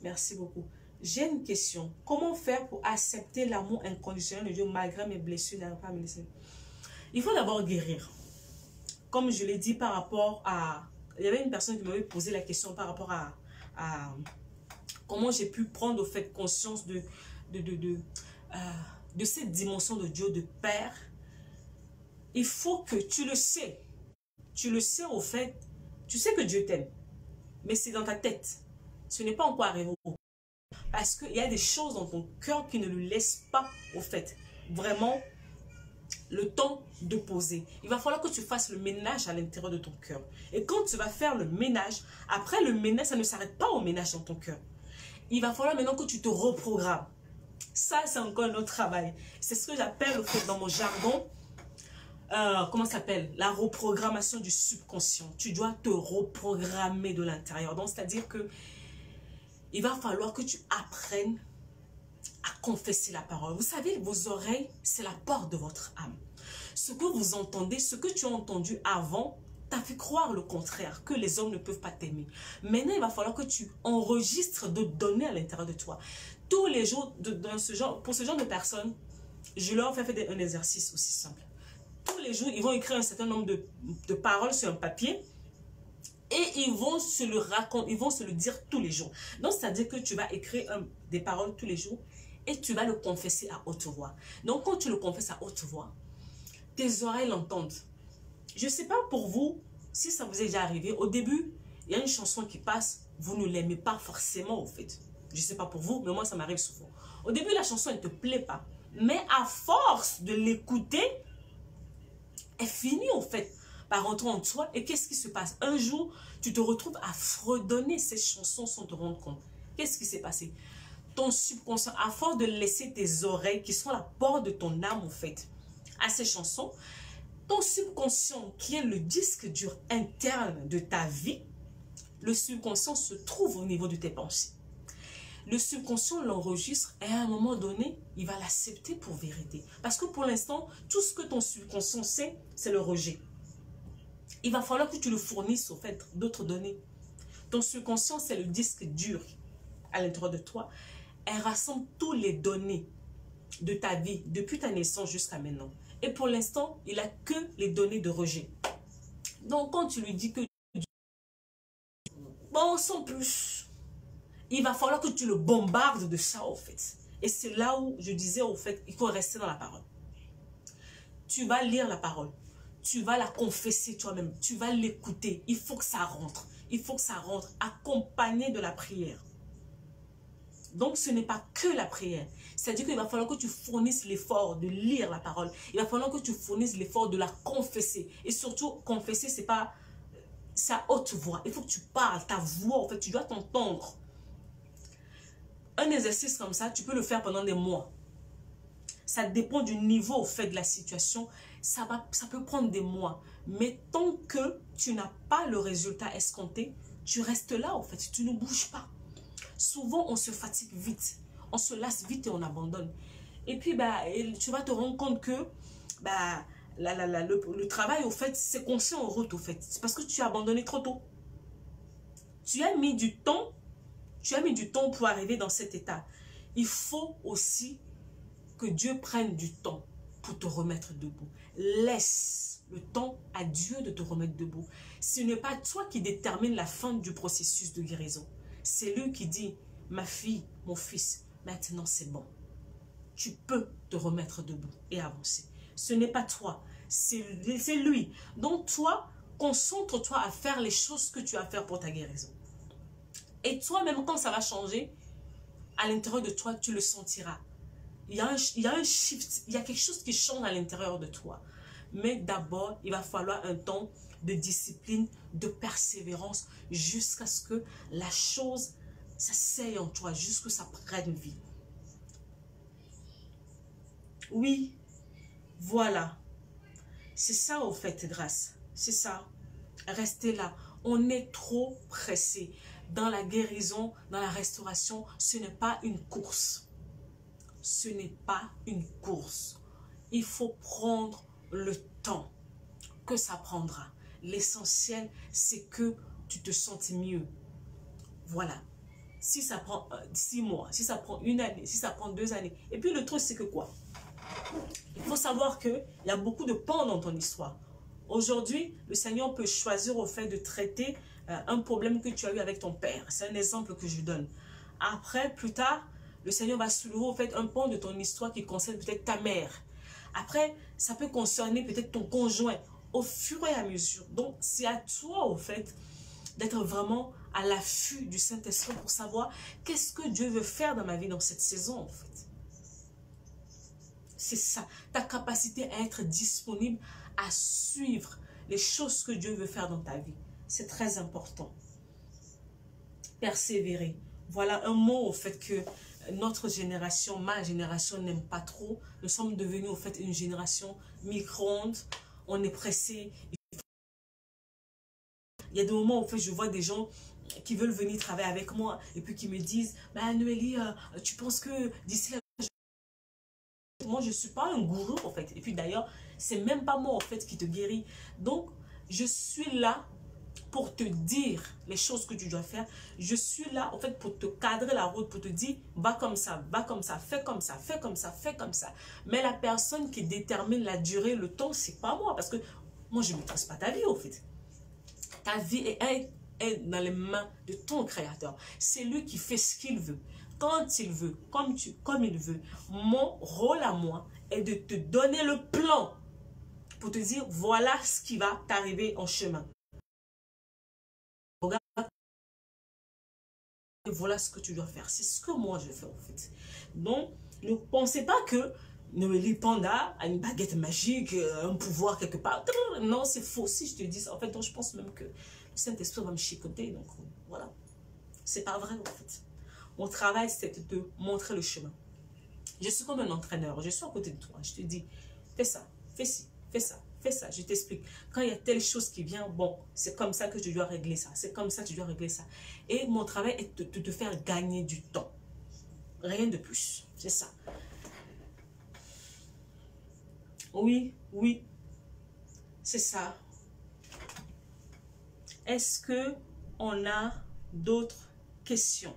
Merci beaucoup. J'ai une question. Comment faire pour accepter l'amour inconditionnel de Dieu malgré mes blessures? Il faut d'abord guérir. Comme je l'ai dit par rapport à... Il y avait une personne qui m'avait posé la question par rapport à comment j'ai pu prendre au fait conscience de cette dimension de Dieu, de Père. Il faut que tu le sais. Tu le sais au fait. Tu sais que Dieu t'aime. Mais c'est dans ta tête. Ce n'est pas encore arrivé. Parce qu'il y a des choses dans ton cœur qui ne lui laissent pas, au fait, vraiment le temps de poser. Il va falloir que tu fasses le ménage à l'intérieur de ton cœur. Et quand tu vas faire le ménage, après le ménage, ça ne s'arrête pas au ménage dans ton cœur. Il va falloir maintenant que tu te reprogrammes. Ça, c'est encore un autre travail. C'est ce que j'appelle, au fait, dans mon jargon, comment ça s'appelle? La reprogrammation du subconscient. Tu dois te reprogrammer de l'intérieur. Donc, c'est-à-dire que il va falloir que tu apprennes à confesser la parole. Vous savez, vos oreilles, c'est la porte de votre âme. Ce que vous entendez, ce que tu as entendu avant, t'a fait croire le contraire, que les hommes ne peuvent pas t'aimer. Maintenant, il va falloir que tu enregistres de données à l'intérieur de toi. Tous les jours, pour ce genre de personnes, je leur fais faire un exercice aussi simple. Tous les jours, ils vont écrire un certain nombre de paroles sur un papier. Et ils vont se le raconter, ils vont se le dire tous les jours. Donc, c'est-à-dire que tu vas écrire des paroles tous les jours et tu vas le confesser à haute voix. Donc, quand tu le confesses à haute voix, tes oreilles l'entendent. Je ne sais pas pour vous, si ça vous est déjà arrivé, au début, il y a une chanson qui passe, vous ne l'aimez pas forcément, au fait. Je ne sais pas pour vous, mais moi, ça m'arrive souvent. Au début, la chanson, elle ne te plaît pas. Mais à force de l'écouter, elle finit, au fait, par rentrer en toi. Et qu'est-ce qui se passe? Un jour, tu te retrouves à fredonner ces chansons sans te rendre compte. Qu'est-ce qui s'est passé? Ton subconscient, à force de laisser tes oreilles, qui sont la porte de ton âme, en fait, à ces chansons, ton subconscient, qui est le disque dur interne de ta vie, le subconscient se trouve au niveau de tes pensées. le subconscient l'enregistre et à un moment donné, il va l'accepter pour vérité. Parce que pour l'instant, tout ce que ton subconscient sait, c'est le rejet. Il va falloir que tu le fournisses au fait d'autres données. Ton subconscient, c'est le disque dur à l'intérieur de toi. Elle rassemble toutes les données de ta vie, depuis ta naissance jusqu'à maintenant. Et pour l'instant, il n'a que les données de rejet. Donc, quand tu lui dis que bon, sans plus, il va falloir que tu le bombardes de ça, au fait. Et c'est là où je disais, au fait, il faut rester dans la parole. Tu vas lire la parole. Tu vas la confesser toi-même. Tu vas l'écouter. Il faut que ça rentre. Il faut que ça rentre accompagné de la prière. Donc, ce n'est pas que la prière. C'est-à-dire qu'il va falloir que tu fournisses l'effort de lire la parole. Il va falloir que tu fournisses l'effort de la confesser. Et surtout, confesser, c'est pas sa haute voix. Il faut que tu parles, ta voix, en fait, tu dois t'entendre. Un exercice comme ça, tu peux le faire pendant des mois. Ça dépend du niveau, au fait, de la situation. Ça peut prendre des mois. Mais tant que tu n'as pas le résultat escompté, tu restes là, en fait. Tu ne bouges pas. Souvent, on se fatigue vite. On se lasse vite et on abandonne. Et puis, tu vas te rendre compte que le travail, au fait, c'est qu'on s'est en route, au fait. C'est parce que tu as abandonné trop tôt. Tu as mis du temps. Tu as mis du temps pour arriver dans cet état. Il faut aussi que Dieu prenne du temps pour te remettre debout. Laisse le temps à Dieu de te remettre debout. Ce n'est pas toi qui détermine la fin du processus de guérison. C'est lui qui dit, ma fille, mon fils, maintenant c'est bon. Tu peux te remettre debout et avancer. Ce n'est pas toi, c'est lui. Donc toi, concentre-toi à faire les choses que tu as à faire pour ta guérison. Et toi, même quand ça va changer, à l'intérieur de toi, tu le sentiras. Il y a un shift, il y a quelque chose qui change à l'intérieur de toi. Mais d'abord, il va falloir un temps de discipline, de persévérance, jusqu'à ce que la chose s'asseye en toi, jusqu'à ce que ça prenne vie. Oui, voilà. C'est ça, au fait, grâce. C'est ça. Restez là. On est trop pressé. Dans la guérison, dans la restauration, ce n'est pas une course. Ce n'est pas une course. Il faut prendre le temps que ça prendra. L'essentiel, c'est que tu te sentes mieux. Voilà. Si ça prend 6 mois, si ça prend 1 année, si ça prend 2 années. Et puis le truc, c'est que quoi? Il faut savoir qu'il y a beaucoup de pans dans ton histoire. Aujourd'hui, le Seigneur peut choisir au fait de traiter un problème que tu as eu avec ton père. C'est un exemple que je donne. Après, plus tard, le Seigneur va soulever au fait un pan de ton histoire qui concerne peut-être ta mère. Après, ça peut concerner peut-être ton conjoint au fur et à mesure. Donc, c'est à toi au fait d'être vraiment à l'affût du Saint-Esprit pour savoir qu'est-ce que Dieu veut faire dans ma vie dans cette saison en fait. C'est ça, ta capacité à être disponible, à suivre les choses que Dieu veut faire dans ta vie. C'est très important. Persévérer. Voilà un mot au fait que notre génération, ma génération n'aime pas trop. Nous sommes devenus au fait une génération micro-ondes. On est pressé. Il y a des moments où en fait, je vois des gens qui veulent venir travailler avec moi et puis qui me disent bah, Noélie, tu penses que d'ici là, moi je ne suis pas un gourou en fait. Et puis d'ailleurs, c'est même pas moi en fait qui te guérit. Donc, je suis là pour te dire les choses que tu dois faire. Je suis là en fait pour te cadrer la route, pour te dire va comme ça, fais comme ça, fais comme ça, fais comme ça. Mais la personne qui détermine la durée, le temps, c'est pas moi. Parce que moi, je ne maîtrise pas ta vie en fait. Ta vie est dans les mains de ton Créateur. C'est lui qui fait ce qu'il veut, quand il veut, comme il veut. Mon rôle à moi est de te donner le plan pour te dire voilà ce qui va t'arriver en chemin. Regarde, voilà ce que tu dois faire. C'est ce que moi je fais en fait. Donc, ne pensez pas que Noélie Panda a une baguette magique, un pouvoir quelque part. Non, c'est faux. Si je te dis ça, en fait, donc, je pense même que le Saint-Esprit va me chicoter. Donc, voilà. C'est pas vrai, en fait. Mon travail, c'est de te montrer le chemin. Je suis comme un entraîneur. Je suis à côté de toi. Je te dis, fais ça, fais ci, fais ça, fais ça. Je t'explique. Quand il y a telle chose qui vient, bon, c'est comme ça que tu dois régler ça. C'est comme ça que tu dois régler ça. Et mon travail est de te faire gagner du temps. Rien de plus. C'est ça. Oui, oui. C'est ça. Est-ce que on a d'autres questions?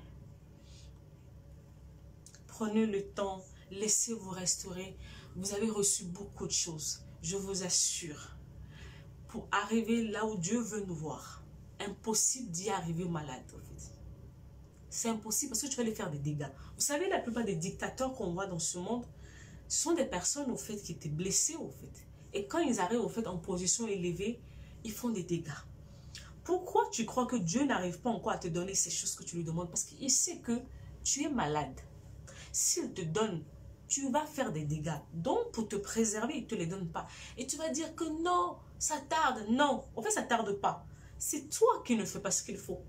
Prenez le temps, laissez-vous restaurer. Vous avez reçu beaucoup de choses, je vous assure. Pour arriver là où Dieu veut nous voir, impossible d'y arriver malade, en fait. C'est impossible parce que tu vas aller faire des dégâts. Vous savez, la plupart des dictateurs qu'on voit dans ce monde, ce sont des personnes, au fait, qui étaient blessées, au fait. Et quand ils arrivent, au fait, en position élevée, ils font des dégâts. Pourquoi tu crois que Dieu n'arrive pas encore à te donner ces choses que tu lui demandes? Parce qu'il sait que tu es malade. S'il te donne, tu vas faire des dégâts. Donc, pour te préserver, il ne te les donne pas. Et tu vas dire que non, ça tarde. Non, en fait, ça ne tarde pas. C'est toi qui ne fais pas ce qu'il faut.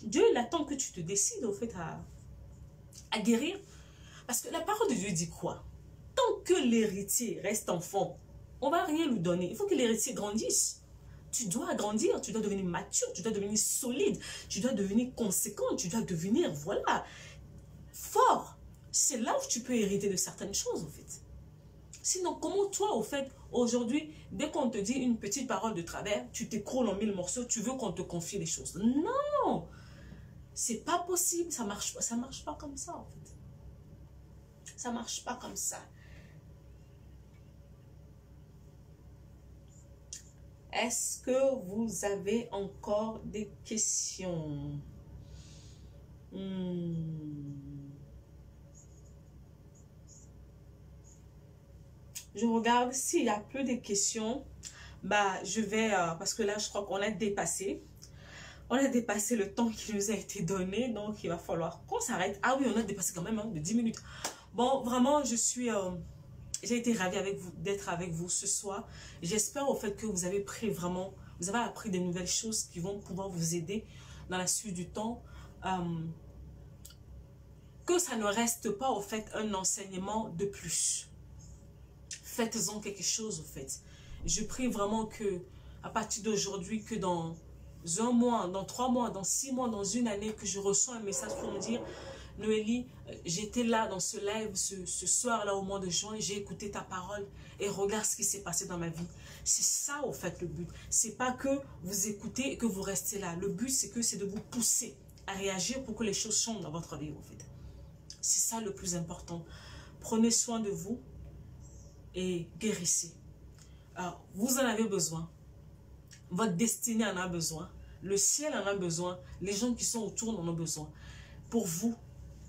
Dieu, il attend que tu te décides, au fait, à guérir. Parce que la parole de Dieu dit quoi? Tant que l'héritier reste enfant, on ne va rien lui donner. Il faut que l'héritier grandisse. Tu dois grandir, tu dois devenir mature, tu dois devenir solide, tu dois devenir conséquent, tu dois devenir, voilà, fort. C'est là où tu peux hériter de certaines choses, en fait. Sinon, comment toi, au fait, aujourd'hui, dès qu'on te dit une petite parole de travers, tu t'écroules en 1000 morceaux, tu veux qu'on te confie les choses. Non! C'est pas possible, ça marche pas comme ça, en fait. Ça marche pas comme ça. Est-ce que vous avez encore des questions? Je regarde s'il n'y a plus de questions. Bah, je vais, parce que là, je crois qu'on a dépassé. On a dépassé le temps qui nous a été donné. Donc, il va falloir qu'on s'arrête. Ah oui, on a dépassé quand même, hein, de 10 minutes. Bon, vraiment, j'ai été ravie d'être avec vous ce soir. J'espère au fait que vous avez appris des nouvelles choses qui vont pouvoir vous aider dans la suite du temps. Que ça ne reste pas au fait un enseignement de plus. Faites-en quelque chose au fait. Je prie vraiment que à partir d'aujourd'hui, que dans un mois, dans 3 mois, dans 6 mois, dans une année, que je reçois un message pour me dire: Noélie, j'étais là dans ce live ce soir-là au mois de juin, j'ai écouté ta parole et regarde ce qui s'est passé dans ma vie. C'est ça, au fait, le but. C'est pas que vous écoutez et que vous restez là. Le but, c'est de vous pousser à réagir pour que les choses changent dans votre vie, au fait. C'est ça le plus important. Prenez soin de vous et guérissez. Alors, vous en avez besoin. Votre destinée en a besoin. Le ciel en a besoin. Les gens qui sont autour en ont besoin. Pour vous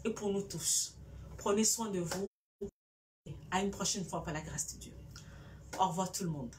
et pour nous tous. Prenez soin de vous. À une prochaine fois par la grâce de Dieu. Au revoir tout le monde.